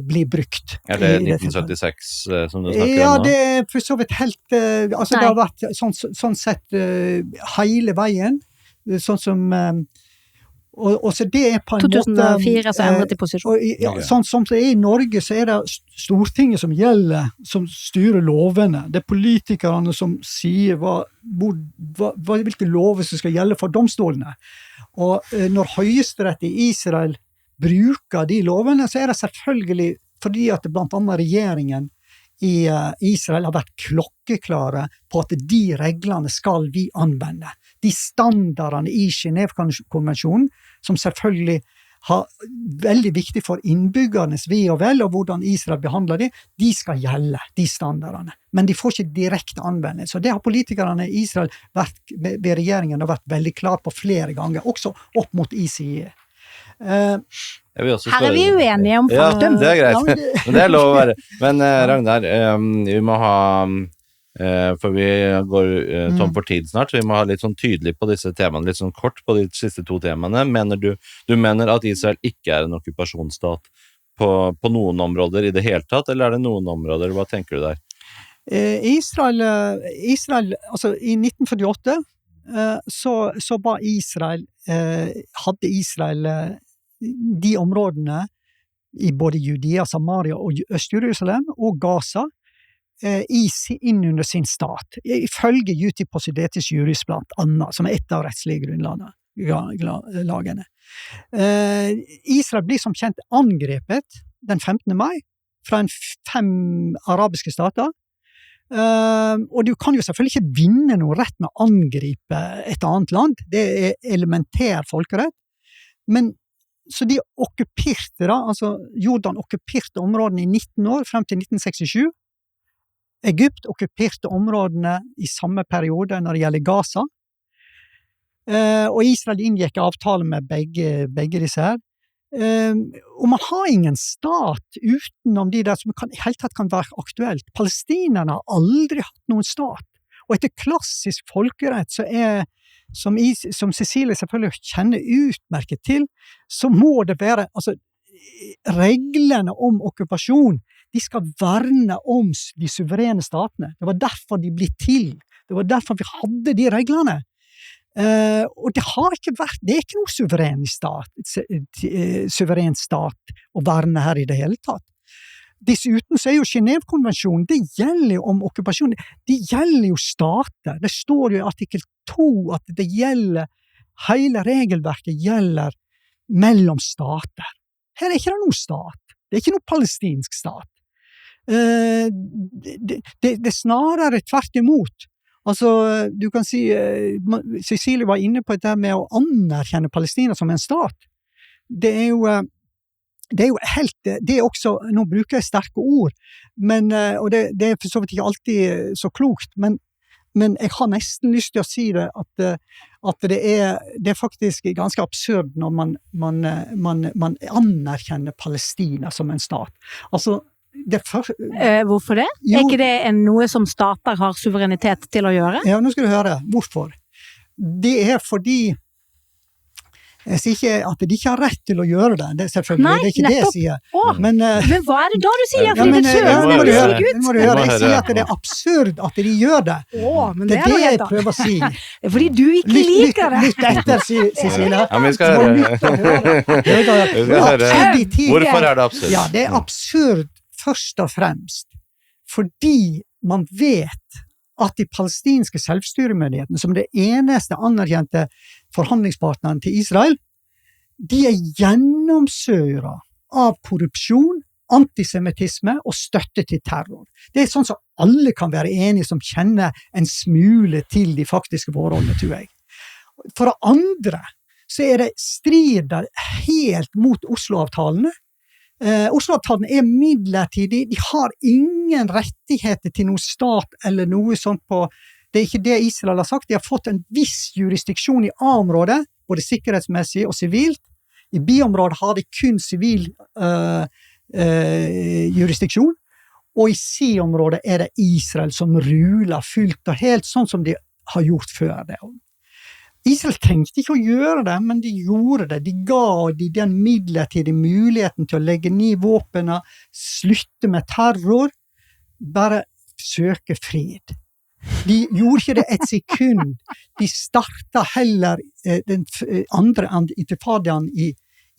blir brukt. Det 1976 som du snakker om nå? Ja, det for så vidt helt, altså det har vært sånn sett hele veien, sånn som Og så det på en 2004 så endret de posisjon. Sånn som det I Norge, så det Stortinget som gjelder, som styrer lovene. Det politikerne som sier hvilke lover som skal gjelde for domstolene. Og når Høyesterett I Israel bruker de lovene, så det selvfølgelig fordi at blant annet regjeringen I Israel har vært klokkeklare på at de reglene skal vi anvende. De standardene I Genève-konvensjonen, som selvfølgelig har veldig viktig for innbyggernes ve og vel, og hvordan Israel behandler de skal gjelde, de standardene. Men de får ikke direkte anvendelse. Så det har politikerne I Israel ved regjeringen vært veldig klar på flere ganger, også opp mot ICI. Her vi uenige om faktum. Ja, det greit. Men det lov å være. Men Ragnar, vi må ha, for vi går tom for tid snart, så vi må ha litt sånn tydelig på disse temaene, litt sånn kort på de siste to temaene. Mener du mener at Israel ikke en okkupasjonsstat på noen områder I det hele tatt, eller det noen områder? Hva tenker du der? Israel, altså I 1948, så var hadde Israel de områdene I både Judea, Samaria og Øst-Jerusalem og Gaza inn under sin stat, ifølge Juti Posidetis Juris blant annet, som et av rettslige grunnlagene. Israel blir som kjent angrepet den 15. mai fra 5 arabiske stater, og du kan jo selvfølgelig ikke vinne noe rett med å angripe et annet land, det elementær folkerett, men så de okkuperte altså Jordan okkuperte områdene I 19 år, frem til 1967. Egypt okkuperte områdene I samme periode når det gjelder Gaza. Og Israel inngikk avtale med begge disse her. Og man har ingen stat utenom de der som helt tatt kan være aktuelt. Palestinerne har aldri hatt noen stat. Og etter klassisk folkerett så som Cecilie selvfølgelig kjenner utmerket til, så må det være, altså, reglene om okkupasjon, de skal verne om de suverene statene. Det var derfor de ble til. Det var derfor vi hadde de reglene. Og det har ikke vært, det ikke noe suveren stat å verne her I det hele tatt. Dessuten så jo Genève-konvensjonen, det gjelder jo om okkupasjon, det gjelder jo stater. Det står jo I artikkel 2 at det gjelder, hele regelverket gjelder mellom stater. Her ikke det noe stat. Det ikke noe palestinsk stat. Det snarere tvert imot. Altså, du kan si, Cecilie var inne på det med å anerkjenne Palestina som en stat. Det jo helt, det også, nå bruker jeg sterke ord, men, og det for så vidt ikke alltid så klokt, men jeg har nesten lyst til å si det, at det faktisk ganske absurd når man anerkjenner Palestina som en stat. Altså, hvorfor det? Jo, ikke det noe som stater har suverenitet til å gjøre? Ja, nå skal du høre. Hvorfor? Det fordi jeg sier ikke at de ikke har rett til å gjøre det, det selvfølgelig, Nei, det ikke det jeg sier. Men hva det da du sier? Fordi det må du høre. Jeg sier at det absurd at de gjør det. Men det det jeg prøver å si. Fordi du ikke liker det. Lytt etter, Cecilie. Ja, men vi skal høre. Hvorfor det absurd? Ja, det absurd først og fremst fordi man vet at de palestinske selvstyremyndighetene, som det eneste anerkjente forhandlingspartneren til Israel, de gjennomsøret av korrupsjon, antisemitisme og støtte til terror. Det sånn som alle kan være enige som kjenner en smule til de faktiske forholdene, tror jeg. For det andre så det strider helt mot Oslo-avtalene. Oslo-avtalen midlertidig, de har ingen rettigheter til noen stat eller noe sånt på, det ikke det Israel har sagt, de har fått en viss jurisdiksjon I A-området, både sikkerhetsmessig og sivilt. I B-området har de kun sivil jurisdiksjon, og I C-området det Israel som ruler fullt og helt, sånn som de har gjort før det. Israel trengte ikke å gjøre det, men de gjorde det. De ga de den midlertidige muligheten til å legge ned våpene, slutte med terror, bare søke fred. De gjorde ikke det et sekund. De startet heller den andre intifadaen i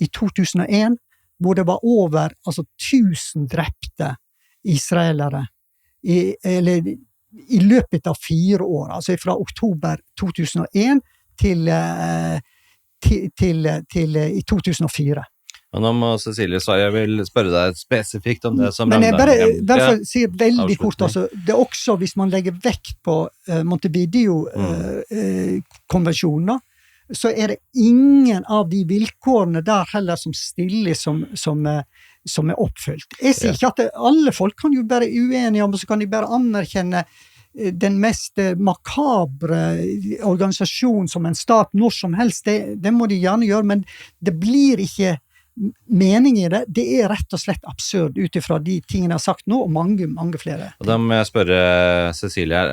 2001, hvor det var over 1000 drepte israelere i løpet av 4 år, altså fra oktober 2001 til i 2004. Og nå må Cecilie svare, jeg vil spørre deg spesifikt om det som Men jeg Ragnar bare sier veldig kort, det også hvis man legger vekt på Montevideo-konvensjoner, så det ingen av de vilkårene der heller som stiller som oppfylt. Jeg sier ikke at alle folk kan jo være uenige om, så kan de bare anerkjenne den mest makabre organisasjon som en stat når som helst, det må de gjerne gjøre, men det blir ikke mening i det. Det rett og slett absurd utifra de tingene jeg har sagt nå, og mange, mange flere. Og da må jeg spørre Cecilie,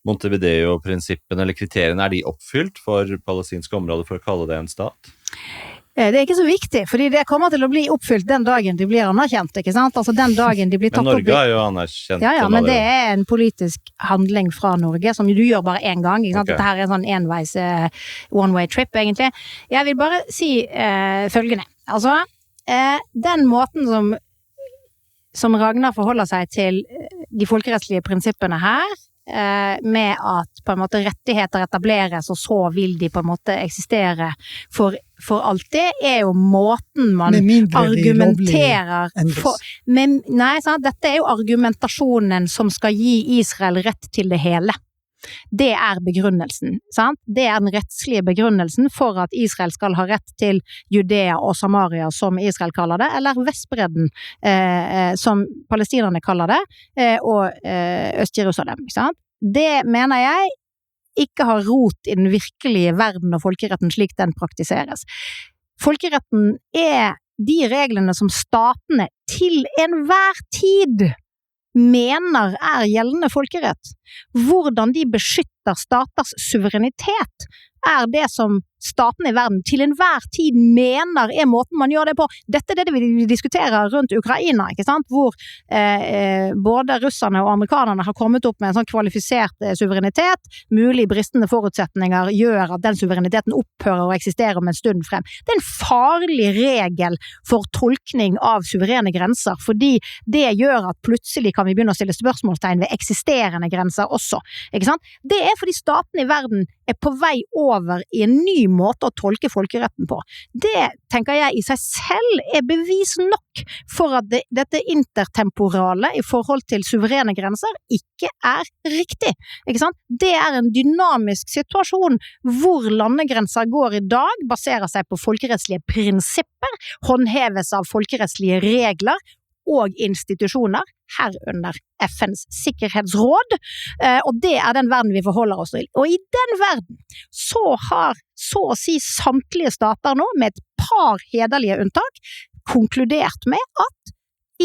Montevideo-prinsippene eller kriteriene, de oppfylt for palestinske områder for å kalle det en stat? Det ikke så viktig, fordi det kommer til å bli oppfylt den dagen de blir anerkjent, ikke sant? Altså den dagen de blir tatt opp i... Men Norge jo anerkjent. Ja, men det en politisk handling fra Norge, som du gjør bare en gang, ikke sant? Okay. Dette en sånn enveis one-way trip, egentlig. Jeg vil bare si følgende. Altså, den måten som Ragnar forholder seg til de folkerettslige prinsippene her, med at på en måte rettigheter etableres, og så vil de på en måte eksistere for alltid, jo måten man argumenterer for. Nei, sant? Dette jo argumentasjonen som skal gi Israel rett til det hele. Det begrunnelsen, sant? Det den rettslige begrunnelsen for at Israel skal ha rett til Judea og Samaria, som Israel kaller det, eller Vestbredden, som palestinerne kaller det, og Øst-Jerusalem, sant? Det mener jeg ikke har rot i den virkelige verden og folkeretten slik den praktiseres. Folkeretten de reglene som statene til enhver tid mener gjeldende folkerett. Hvordan de beskytter staters suverenitet det som statene i verden til enhver tid mener måten man gjør det på. Dette det vi diskuterer rundt Ukraina, ikke sant? Hvor både russerne og amerikanerne har kommet opp med en sånn kvalifisert suverenitet, mulig bristende forutsetninger gjør at den suvereniteten opphører å eksistere om en stund frem. Det en farlig regel for tolkning av suverene grenser, fordi det gjør at plutselig kan vi begynne å stille spørsmålstegn ved eksisterende grenser også, ikke sant? Det fordi statene i verden på vei over i en ny måte å tolke folkeretten på. Det, tenker jeg, i seg selv bevis nok for at dette intertemporale i forhold til suverene grenser ikke riktig. Ikke sant? Det en dynamisk situasjon hvor landegrenser går i dag, baserer seg på folkerettslige prinsipper, håndheves av folkerettslige regler og institusjoner, herunder FNs sikkerhetsråd, og det den verden vi forholder oss til. Og i den verden så har så å si samtlige stater nå, med et par hederlige unntak, konkludert med at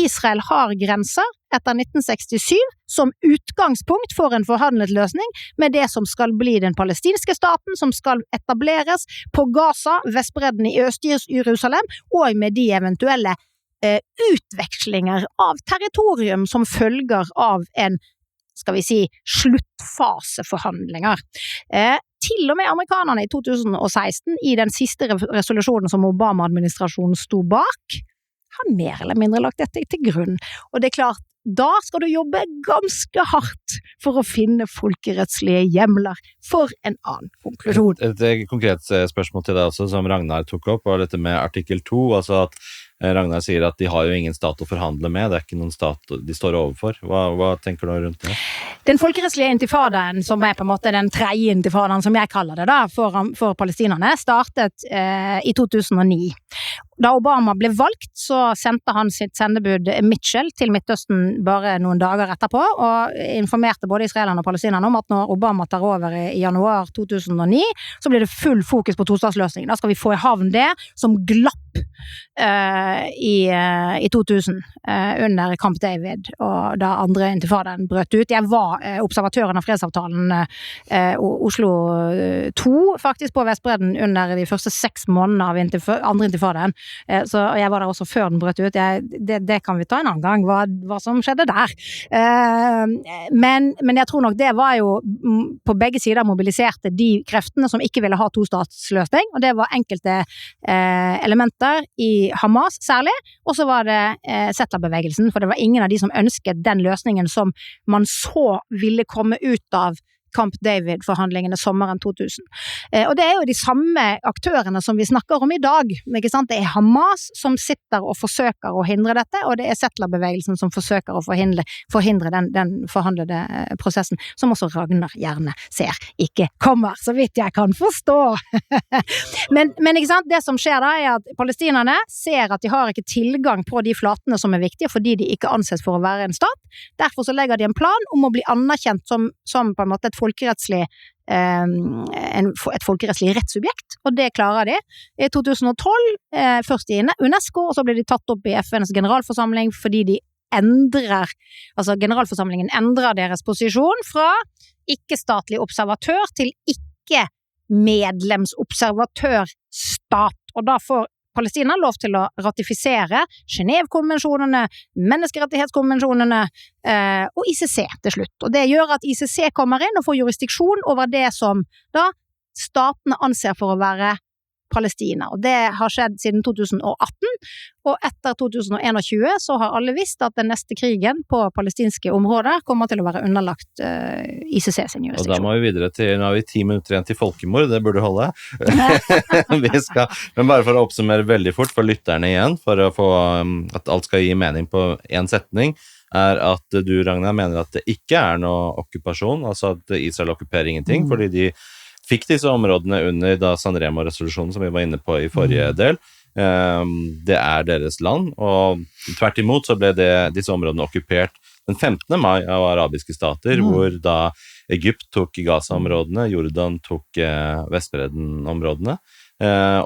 Israel har grenser etter 1967 som utgangspunkt for en forhandlet løsning med det som skal bli den palestinske staten, som skal etableres på Gaza, Vestbredden i Øst-Jerusalem, og med de eventuelle utvekslinger av territorium som følger av en, skal vi si, sluttfaseforhandlinger. Til og med amerikanerne i 2016, i den siste resolusjonen som Obama-administrasjonen sto bak, har mer eller mindre lagt dette til grunn. Og det klart, da skal du jobbe ganske hardt for å finne folkerettslige hjemler for en annen konklusjon. Et konkret spørsmål til deg også, som Ragnar tok opp, var dette med artikkel 2, altså at Ragnar sier at de har jo ingen stat å forhandle med, det ikke noen stat de står overfor. Hva tenker du rundt det? Den folkerettslige intifadaen, som på en måte den tredje intifadaen, som jeg kaller det da, for palestinerne, startet i 2009. Da Obama ble valgt, så sendte han sitt sendebud Mitchell til Midtøsten bare noen dager etterpå, og informerte både israelerne og palestinerne om at når Obama tar over i januar 2009, så blir det full fokus på tostatsløsning. Da skal vi få i havn det som glapp i 2000 under Camp David, og da andre intifadaen brøt ut. Jeg var observatøren av fredsavtalen Oslo 2, faktisk på Vestbredden under de første 6 månedene av andre intifadaen. og jeg var der også før den brøt ut. Det kan vi ta en annen gang, hva som skjedde der. Men jeg tror nok det var jo på begge sider mobiliserte de kreftene som ikke ville ha tostatsløsning, og det var enkelte elementer i Hamas særlig, og så var det settlerbevegelsen, for det var ingen av de som ønsket den løsningen som man så ville komme ut av Camp David-forhandlingene sommeren 2000. Og det er jo de samme aktørene som vi snakker om i dag, ikke sant? Det er Hamas som sitter og forsøker å hindre dette, og det er settlerbevegelsen som forsøker å forhindre den forhandlede prosessen, som også Ragnar gjerne ser ikke kommer, så vidt jeg kan forstå. men ikke sant? Det som skjer da er at palestinerne ser at de har ikke tilgang på de flatene som er viktige, fordi de ikke anses for å være en stat. Derfor så legger de en plan om å bli anerkjent som på en måte et folkerettslig rettssubjekt, og det klarer de. I 2012, først i UNESCO, og så blir de tatt opp i FNs generalforsamling fordi de generalforsamlingen endrer deres posisjon fra ikke-statlig observatør til ikke-medlemsobservatørstat, og da får Palestina lov til å ratifisere Genève-konvensjonene, menneskerettighetskonvensjonene og ICC til slutt. Og det gjør at ICC kommer inn og får jurisdiksjon over det som da statene anser for å være Palestina. Og det har skjedd siden 2018, og etter 2021 så har alle visst at den neste krigen på palestinske områder kommer til å være underlagt ICC sin jurisdiksjon. Og da må vi videre til, nå har vi 10 minutter igjen til folkemord, det burde holde. Men bare for å oppsummere veldig fort for lytterne igjen, for å få at alt skal gi mening på en setning, er at du, Ragnar, mener at det ikke er noe okkupasjon, altså at Israel okkuperer ingenting, fordi de fikk disse områdene under da San Remo-resolusjonen som vi var inne på i forrige del. Det er deres land, og tvert imot så ble disse områdene okkupert den 15. mai av arabiske stater, hvor da Egypt tok Gaza-områdene, Jordan tok Vestbredden-områdene,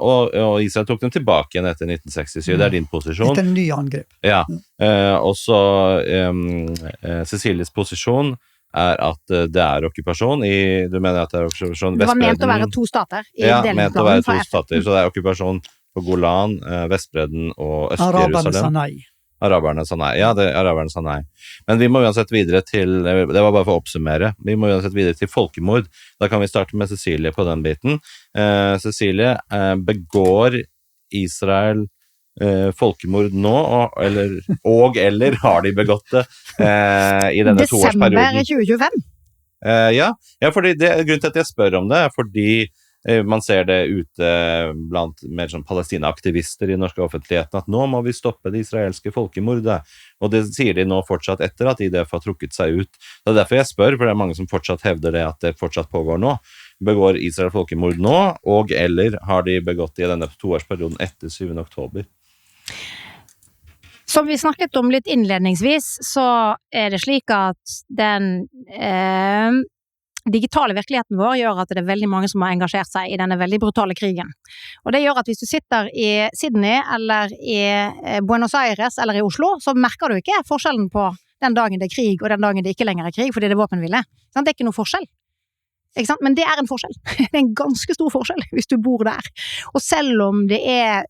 og Israel tok dem tilbake igjen etter 1967. Det er din posisjon. Etter en ny angrep. Ja, og så Cecilies posisjon er at det er okkupasjon du mener at det er okkupasjon Det var ment å være 2 stater i ment å være 2 stater, så det er okkupasjon på Golan, Vestbredden og Øst-Jerusalem. Araberne sa nei. Ja, araberne sa nei. Men vi må uansett videre til, det var bare for å oppsummere, vi må uansett videre til folkemord. Da kan vi starte med Cecilie på den biten. Cecilie, begår Israel folkemord nå, eller har de begått det i denne toårsperioden? Desember 2025? Ja, fordi grunnen til at jeg spør om det er fordi man ser det ute blant mer sånn Palestina-aktivister i norske offentligheten at nå må vi stoppe det israelske folkemordet, og det sier de nå fortsatt etter at IDF har trukket seg ut. Det er derfor jeg spør, for det er mange som fortsatt hevder det at det fortsatt pågår nå. Begår Israel folkemord nå, eller har de begått det i denne toårsperioden etter 7. oktober? Som vi snakket om litt innledningsvis, så er det slik at den digitale virkeligheten vår gjør at det er veldig mange som har engasjert seg i denne veldig brutale krigen. Og det gjør at hvis du sitter i Sydney, eller i Buenos Aires, eller i Oslo, så merker du ikke forskjellen på den dagen det er krig, og den dagen det ikke lenger er krig, fordi det er våpenhvile. Det er ikke noe forskjell. Ikke sant? Men det er en forskjell. Det er en ganske stor forskjell hvis du bor der. Og selv om det er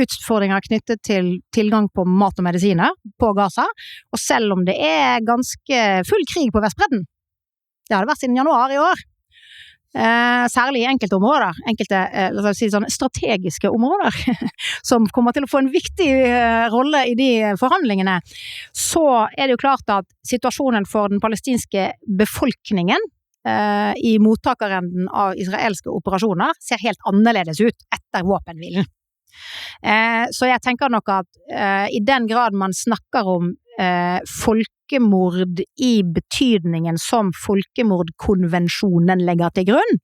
utfordringer knyttet til tilgang på mat og medisiner på Gaza, og selv om det er ganske full krig på Vestbredden, det har det vært siden januar i år, særlig i enkelte områder, strategiske områder, som kommer til å få en viktig rolle i de forhandlingene, så er det jo klart at situasjonen for den palestinske befolkningen i mottakerenden av israelske operasjoner ser helt annerledes ut etter våpenhvilen. Så jeg tenker nok at i den grad man snakker om folkemord i betydningen som folkemordkonvensjonen legger til grunn,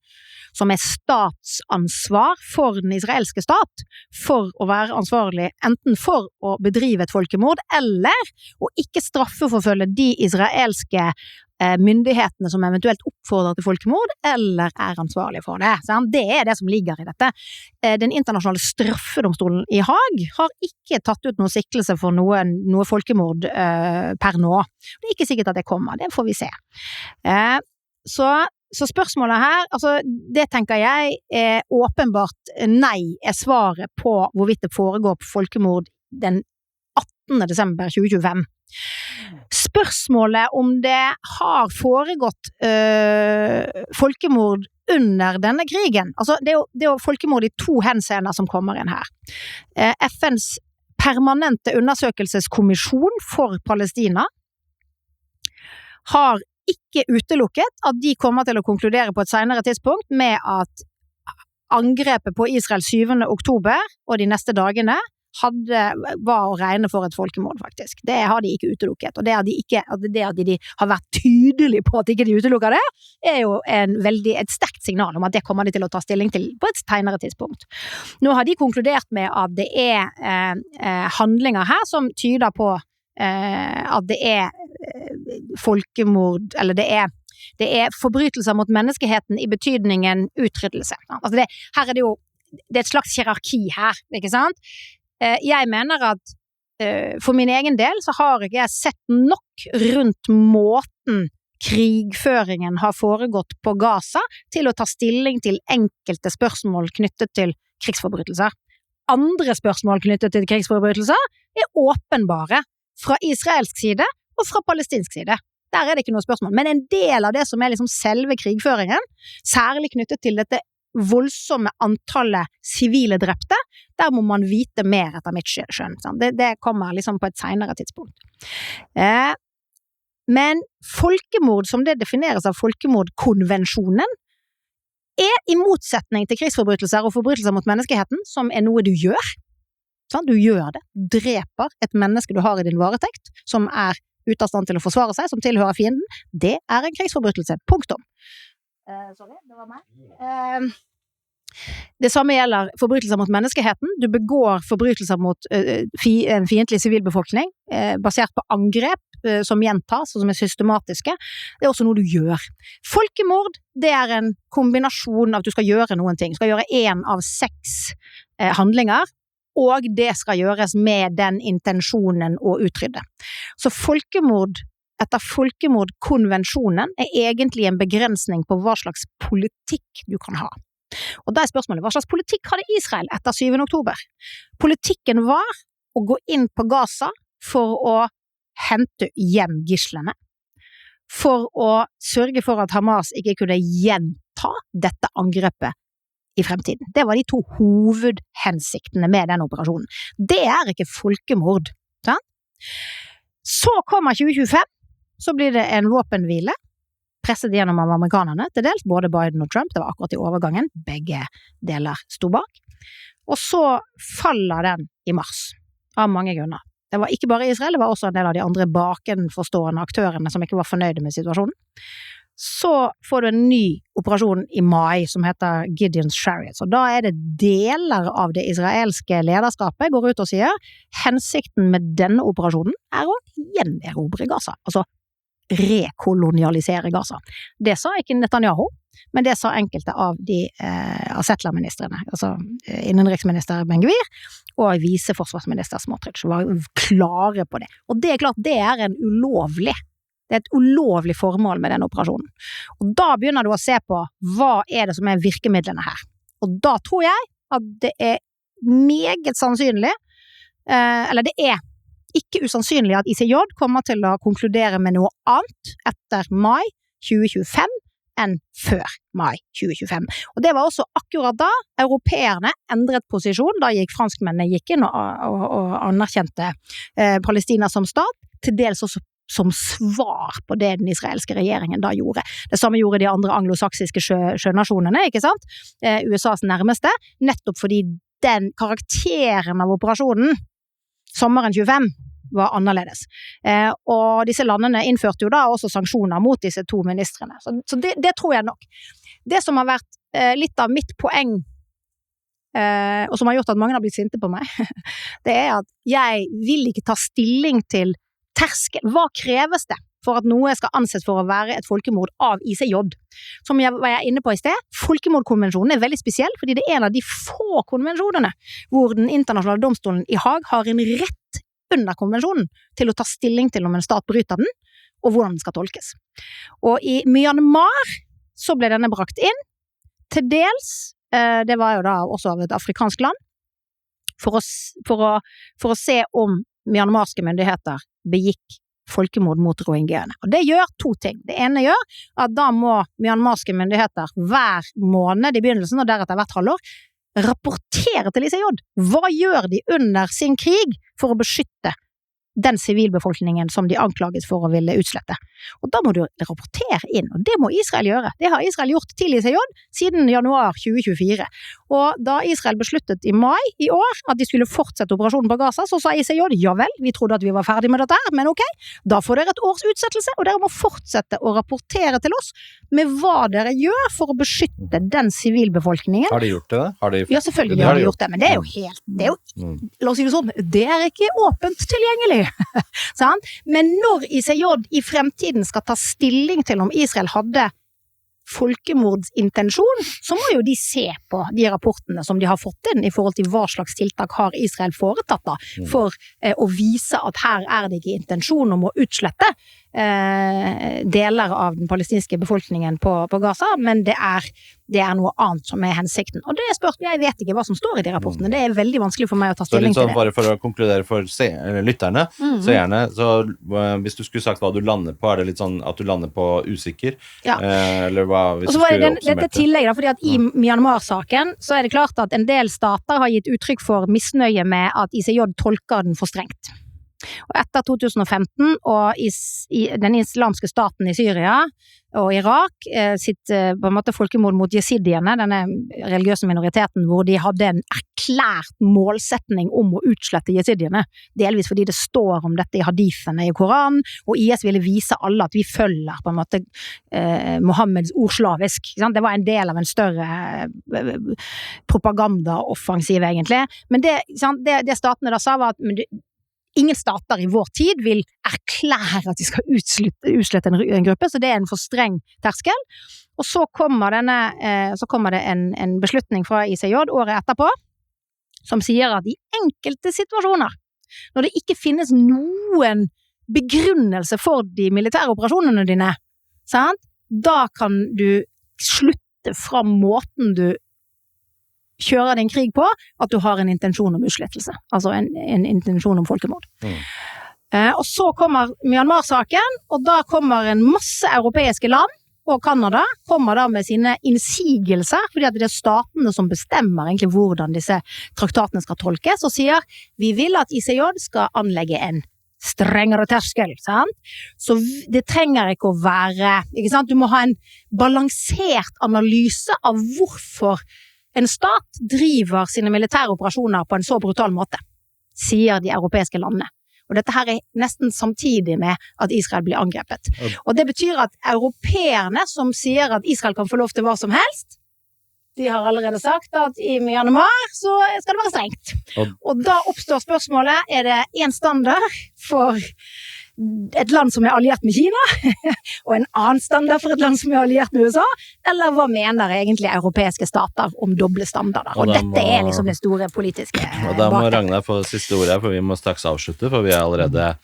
som er statsansvar for den israelske stat, for å være ansvarlig enten for å bedrive et folkemord, eller å ikke straffeforfølge de israelske myndighetene som eventuelt oppfordrer til folkemord, eller er ansvarlig for det. Det er det som ligger i dette. Den internasjonale straffedomstolen i Haag har ikke tatt ut noen siktelse for noe folkemord per nå. Det er ikke sikkert at det kommer, det får vi se. Så så spørsmålet her, altså det tenker jeg er åpenbart nei svaret på hvorvidt det foregår på folkemord den 18. desember 2025. Spørsmålet om det har foregått folkemord under denne krigen, altså det er jo folkemord i to henseender som kommer inn her. FNs permanente undersøkelseskommisjon for Palestina har ikke utelukket at de kommer til å konkludere på et senere tidspunkt med at angrepet på Israel 7. oktober og de neste dagene var å regne for et folkemord faktisk. Det har de ikke utelukket, og det at de har vært tydelige på at ikke de utelukker det, er jo et sterkt signal om at det kommer de til å ta stilling til på et senere tidspunkt. Nå har de konkludert med at det er handlinger her som tyder på at det er folkemord, eller det er forbrytelser mot menneskeheten i betydningen utryddelse. Altså her er det jo et slags hierarki her, ikke sant? Jeg mener at for min egen del så har ikke jeg sett nok rundt måten krigføringen har foregått på Gaza til å ta stilling til enkelte spørsmål knyttet til krigsforbrytelser. Andre spørsmål knyttet til krigsforbrytelser er åpenbare fra israelsk side og fra palestinsk side. Der er det ikke noe spørsmål. Men en del av det som er liksom selve krigføringen, særlig knyttet til dette voldsomme antallet sivile drepte, der må man vite mer etter mitt skjønn. Det kommer liksom på et senere tidspunkt. Men folkemord, som det defineres av folkemordkonvensjonen, er i motsetning til krigsforbrytelser og forbrytelser mot menneskeheten, som er noe du gjør. Du gjør det, dreper et menneske du har i din varetekt, som er ute av stand til å forsvare seg, som tilhører fienden. Det er en krigsforbrytelse, punktum. Sorry, det var meg. Det samme gjelder forbrytelser mot menneskeheten. Du begår forbrytelser mot en fiendtlig sivilbefolkning, basert på angrep som gjentas, og som er systematiske. Det er også noe du gjør. Folkemord, det er en kombinasjon av at du skal gjøre noen ting. Du skal gjøre 1 av 6 handlinger, og det skal gjøres med den intensjonen å utrydde. Så folkemord etter folkemordkonvensjonen er egentlig en begrensning på hva slags politikk du kan ha. Og da er spørsmålet, hva slags politikk hadde Israel etter 7. oktober? Politikken var å gå inn på Gaza for å hente hjem gislene, for å sørge for at Hamas ikke kunne gjenta dette angrepet i fremtiden. Det var de 2 hovedhensiktene med den operasjonen. Det er ikke folkemord. Sant? Så kommer 2025, så blir det en våpenhvile, presset gjennom av amerikanerne, til dels, både Biden og Trump, det var akkurat i overgangen, begge deler sto bak. Og så faller den i mars, av mange grunner. Det var ikke bare Israel, det var også en del av de andre bakenforstående aktørene som ikke var fornøyde med situasjonen. Så får du en ny operasjon i mai som heter Gideon's Chariots, og da er det deler av det israelske lederskapet går ut og sier hensikten med denne operasjonen er å gjenerobre Gaza, altså rekolonialisere Gaza. Det sa ikke Netanyahu, men det sa enkelte av de Settler-ministrene, altså innenriksminister Ben-Gvir og viseforsvarsminister Smotrich var klare på det. Og det er klart, det er et ulovlig formål med den operasjonen. Og da begynner du å se på hva er det som er virkemidlene her. Og da tror jeg at det er meget sannsynlig, eller det er ikke usannsynlig at ICJ kommer til å konkludere med noe annet etter mai 2025 enn før mai 2025. Og det var også akkurat da europeerne endret posisjon, da franskmennene gikk inn og anerkjente Palestina som stat, til dels også som svar på det den israelske regjeringen da gjorde. Det samme gjorde de andre anglosaksiske sjønasjonene, ikke sant? USAs nærmeste, nettopp fordi den karakteren av operasjonen sommeren 25 var annerledes. Og disse landene innførte jo da også sanksjoner mot disse 2 ministrene. Så det tror jeg nok. Det som har vært litt av mitt poeng, og som har gjort at mange har blitt sinte på meg, det er at jeg vil ikke ta stilling til terskel. Hva kreves det for at noe skal anses for å være et folkemord av ICJ? Som jeg var inne på i sted, folkemordkonvensjonen er veldig spesiell, fordi det er en av de få konvensjonene hvor den internasjonale domstolen i Haag har en rett under konvensjonen til å ta stilling til om en stat bryter den, og hvordan den skal tolkes. Og i Myanmar så ble denne brakt inn, til dels, det var jo da også av et afrikansk land, for å se om myanmarske myndigheter begikk folkemord mot rohingyaene. Og det gjør to ting. Det ene gjør at da må myanmarske myndigheter hver måned i begynnelsen, og deretter hvert halvår, rapportere til ICJ. Hva gjør de under sin krig for å beskytte den sivilbefolkningen som de anklages for å ville utslette? Og da må du rapportere inn, og det må Israel gjøre. Det har Israel gjort til ICJ siden januar 2024. Og da Israel besluttet i mai i år at de skulle fortsette operasjonen på Gaza, så sa ICJ, ja vel, vi trodde at vi var ferdig med dette her, men ok, da får dere et års utsettelse, og dere må fortsette å rapportere til oss med hva dere gjør for å beskytte den sivilbefolkningen. Har de gjort det da? Ja, selvfølgelig har de gjort det, men det er jo helt, la oss si det sånn, det er ikke åpent tilgjengelig. Men når ICJ i fremtiden skal ta stilling til om Israel hadde folkemordsintensjon, så må jo de se på de rapportene som de har fått inn i forhold til hva slags tiltak har Israel foretatt da, for å vise at her er det ikke intensjon om å utslette deler av den palestinske befolkningen på Gaza, men det er noe annet som er hensikten. Og det er spørsmål, jeg vet ikke hva som står i de rapportene, det er veldig vanskelig for meg å ta stilling til det. Bare for å konkludere for lytterne, så gjerne, så hvis du skulle sagt hva du lander på, er det litt sånn at du lander på usikker? Ja. Eller hva, hvis og så var det dette tillegget, fordi at i Myanmar-saken så er det klart at en del stater har gitt uttrykk for misnøye med at ICJ tolker den for strengt. Og etter 2015 og den islamske staten i Syria og Irak sitt på en måte folkemord mot jesidiene, denne religiøse minoriteten, hvor de hadde en erklært målsetning om å utslette jesidiene, delvis fordi det står om dette i hadithene i Koranen, og IS ville vise alle at vi følger på en måte Mohammeds ord slavisk. Det var en del av en større propagandaoffensiv egentlig, men det statene da sa var at ingen stater i vår tid vil erklære at de skal utslette en gruppe, så det er en for streng terskel. Og så kommer det en beslutning fra ICJ året etterpå, som sier at i enkelte situasjoner, når det ikke finnes noen begrunnelse for de militære operasjonene dine, da kan du slutte fra måten du kjører din krig på, at du har en intensjon om utslettelse. Altså en intensjon om folkemord. Og så kommer Myanmar-saken, og da kommer en masse europeiske land, og Kanada kommer da med sine innsigelser, fordi at det er statene som bestemmer egentlig hvordan disse traktatene skal tolkes, og sier, vi vil at ICJ skal anlegge en strengere terskel, sant? Så det trenger ikke å være, ikke sant? Du må ha en balansert analyse av hvorfor en stat driver sine militære operasjoner på en så brutal måte, sier de europeiske landene. Og dette her er nesten samtidig med at Israel blir angrepet. Og det betyr at europeerne som sier at Israel kan få lov til hva som helst, de har allerede sagt at i Myanmar så skal det være strengt. Og da oppstår spørsmålet, er det en standard for et land som er alliert med Kina, og en annen standard for et land som er alliert med USA, eller hva mener egentlig europeiske stater om doble standarder? Og dette er liksom det store politiske Og da må Ragnar få siste ordet, for vi må straks avslutte, for vi er allerede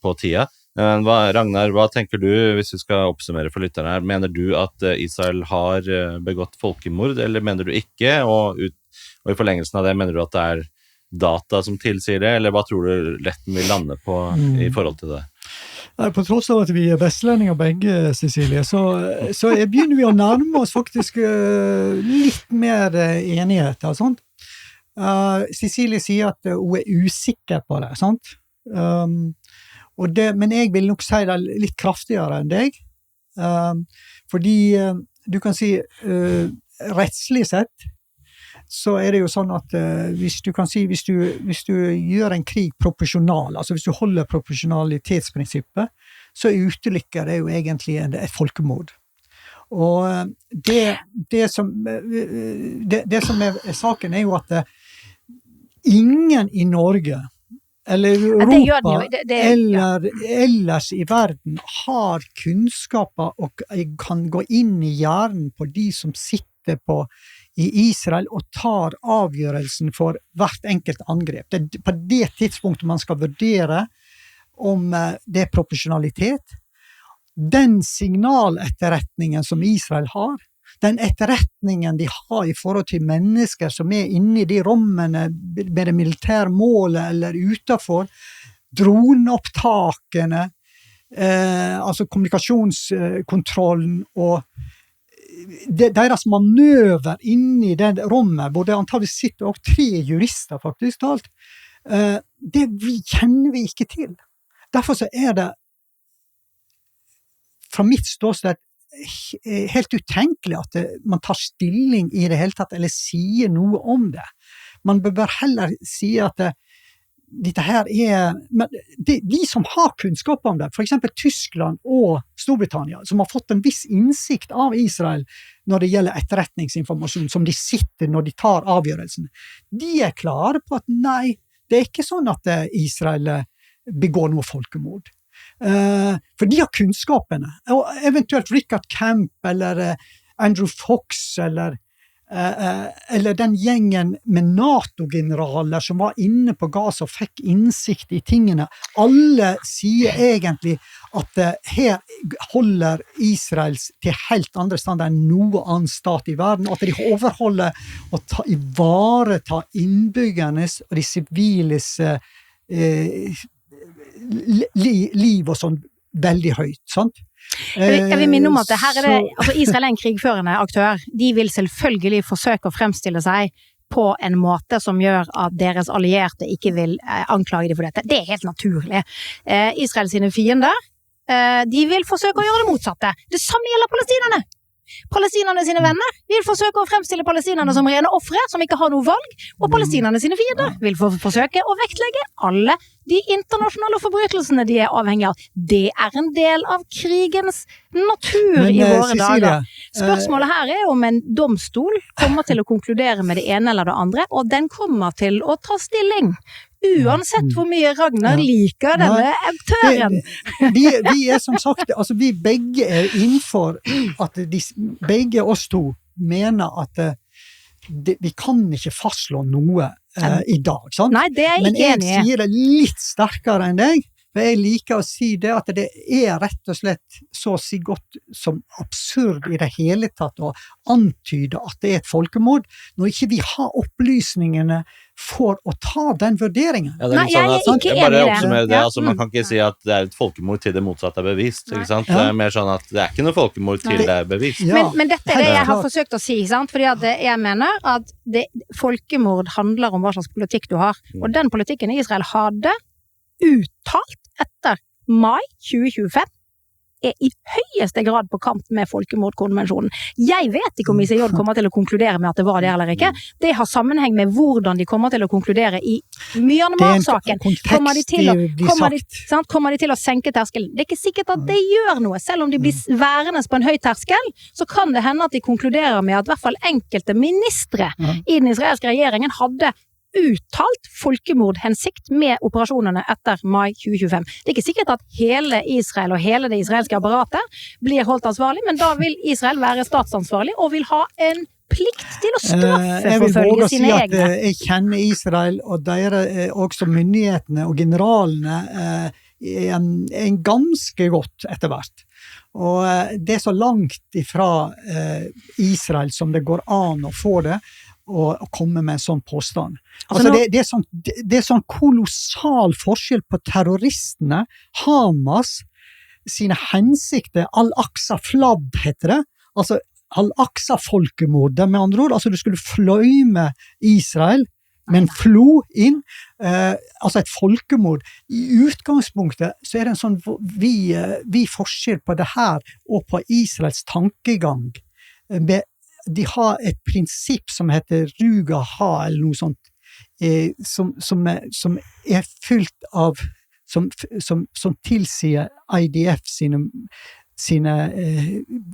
på tida. Men Ragnar, hva tenker du, hvis vi skal oppsummere for lytterne her, mener du at Israel har begått folkemord, eller mener du ikke, og i forlengelsen av det, mener du at det er data som tilsier det, eller hva tror du retten vil lande på i forhold til det? På tross av at vi er vestlendinger begge, Cecilie, så begynner vi å nærme oss faktisk litt mer enighet. Sant? Cecilie sier at hun er usikker på det, sant? Men jeg vil nok si det litt kraftigere enn deg, fordi du kan si rettslig sett, så er det jo sånn at hvis du gjør en krig proporsjonal, altså hvis du holder proporsjonalitetsprinsippet, så utelukker det jo egentlig et folkemord. Og det som er saken er jo at ingen i Norge eller Europa eller ellers i verden har kunnskaper og kan gå inn i hjernen på de som sitter i Israel og tar avgjørelsen for hvert enkelt angrep. Det er på det tidspunktet man skal vurdere om det er proporsjonalitet. den signaletterretningen som Israel har, den etterretningen de har i forhold til mennesker som inne i de rommene med det militære målet eller utenfor, droneopptakene, altså kommunikasjonskontrollen og deres manøver inne i det rommet, hvor det antagelig sitter også 3 jurister faktisk talt, det kjenner vi ikke til. Derfor så det fra mitt ståsted helt utenkelig at man tar stilling i det hele tatt, eller sier noe om det. Man bør heller si at dette her men de som har kunnskap om det, for eksempel Tyskland og Storbritannia, som har fått en viss innsikt av Israel når det gjelder etterretningsinformasjon, som de sitter når de tar avgjørelsen, de klare på at nei, det ikke sånn at Israel begår noe folkemord. For de har kunnskapene, og eventuelt Richard Camp eller Andrew Fox eller den gjengen med NATO-generaler som var inne på Gaza og fikk innsikt i tingene. Alle sier egentlig at her holder Israels til helt andre standard enn noe annen stat i verden, og at de overholder og ivaretar innbyggernes og de siviles liv og sånn veldig høyt, sant? Jeg vil minne om at her det, altså Israel en krigførende aktør. De vil selvfølgelig forsøke å fremstille seg på en måte som gjør at deres allierte ikke vil anklage dem for dette. Det helt naturlig. Israel sine fiender, de vil forsøke å gjøre det motsatte. Det samme gjelder palestinerne. Palestinerne sine venner vil forsøke å fremstille palestinerne som rene ofre, som ikke har noe valg, og palestinerne sine fiender vil forsøke å vektlegge alle de internasjonale forbrytelsene de avhengig av. Det en del av krigens natur i våre dager. Spørsmålet her om en domstol kommer til å konkludere med det ene eller det andre, og den kommer til å ta stilling. Uansett hvor mye Ragnar liker denne aktøren. Vi som sagt, altså vi begge innenfor at begge oss to mener at vi kan ikke fastslå noe i dag, sant? Nei, det jeg ikke enig i. Men jeg sier det litt sterkere enn deg, for jeg liker å si det at det rett og slett så å si godt som absurd i det hele tatt å antyde at det et folkemord, når ikke vi har opplysningene for å ta den vurderingen. Ja, nei, jeg ikke enig i det. Oppsummere det. Altså, man kan ikke si at det et folkemord til det motsatte bevist, ikke sant? Det mer sånn at det ikke noe folkemord til det bevist. Ja. Men dette det jeg har forsøkt å si, sant? Fordi at jeg mener at folkemord handler om hva slags politikk du har, og den politikken Israel hadde uttalt etter mai 2025 i høyeste grad på kant med folkemordkonvensjonen. Jeg vet ikke om ICJ kommer til å konkludere med at det var det eller ikke. Det har sammenheng med hvordan de kommer til å konkludere i Myanmar-saken. Kommer de til å senke terskelen? Det ikke sikkert at det gjør noe. Selv om de blir værende på en høy terskel, så kan det hende at de konkluderer med at i hvert fall enkelte ministre i den israelske regjeringen hadde uttalt folkemordhensikt med operasjonene etter mai 2025. Det ikke sikkert at hele Israel og hele det israelske apparatet blir holdt ansvarlig, men da vil Israel være statsansvarlig og vil ha en plikt til å straffeforfølge sine egne. Jeg vil våge å si at jeg kjenner Israel og også myndighetene og generalene en ganske godt etter hvert. Og det så langt ifra Israel som det går an å få det, å komme med en sånn påstand. Altså det sånn kolossal forskjell på terroristene, Hamas, sine hensikter, Al-Aqsa-fladd heter det, altså Al-Aqsa-folkemordet med andre ord, altså du skulle fløyme Israel, men flo inn, altså et folkemord. I utgangspunktet så det en sånn vi forskjell på det her og på Israels tankegang. De har et prinsipp som heter Ruga-Ha eller noe sånt, som fullt av som tilsier IDF sine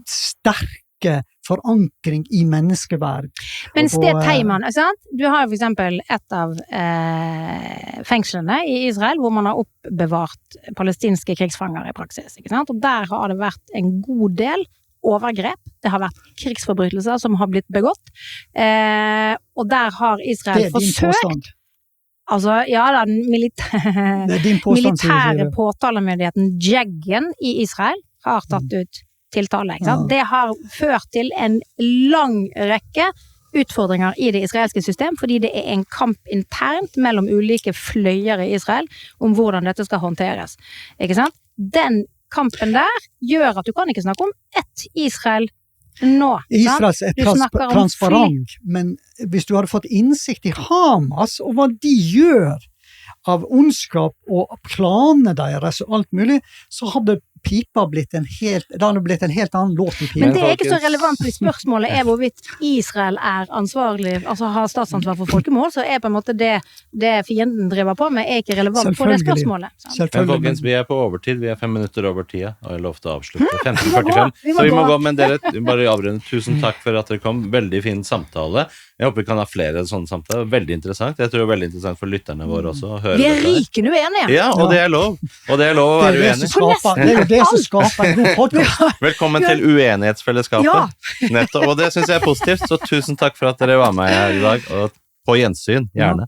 sterke forankring i menneskeverd. Men Sted Heiman, du har jo for eksempel et av fengslene i Israel hvor man har oppbevart palestinske krigsfanger i praksis, ikke sant? Og der har det vært en god del overgrep, det har vært krigsforbrytelser som har blitt begått, og der har Israel forsøkt, altså, ja, den militære påtalemyndigheten Jeggen i Israel har tatt ut tiltale. Ikke sant? Det har ført til en lang rekke utfordringer i det israelske system, fordi det en kamp internt mellom ulike fløyer i Israel om hvordan dette skal håndteres. Ikke sant? Den kampen der gjør at du kan ikke snakke om ett Israel nå. Israel transparent, men hvis du hadde fått innsikt i Hamas og hva de gjør av ondskap og planene deres og alt mulig, så hadde pipa blitt en helt annen låt i pipa. Men det ikke så relevant hvis spørsmålet hvorvidt Israel ansvarlig, altså har statsansvar for folkemål, så på en måte det fienden driver på med ikke relevant på det spørsmålet. Men folkens, vi på overtid, vi 5 minutter over tida, og jeg lovte å avslutte 15:45, så vi må gå, men dere bare avrunde. Tusen takk for at dere kom, veldig fin samtale. Jeg håper vi kan ha flere sånne samtaler, veldig interessant. Jeg tror det veldig interessant for lytterne våre også å høre det. Vi rykende uenige. Ja, og det lov. Og det lov å være uenig. Det jo det som skaper en god podcast. Velkommen til uenighetsfellesskapet. Ja. Nettopp, og det synes jeg positivt, så tusen takk for at dere var med her i dag, og på gjensyn, gjerne.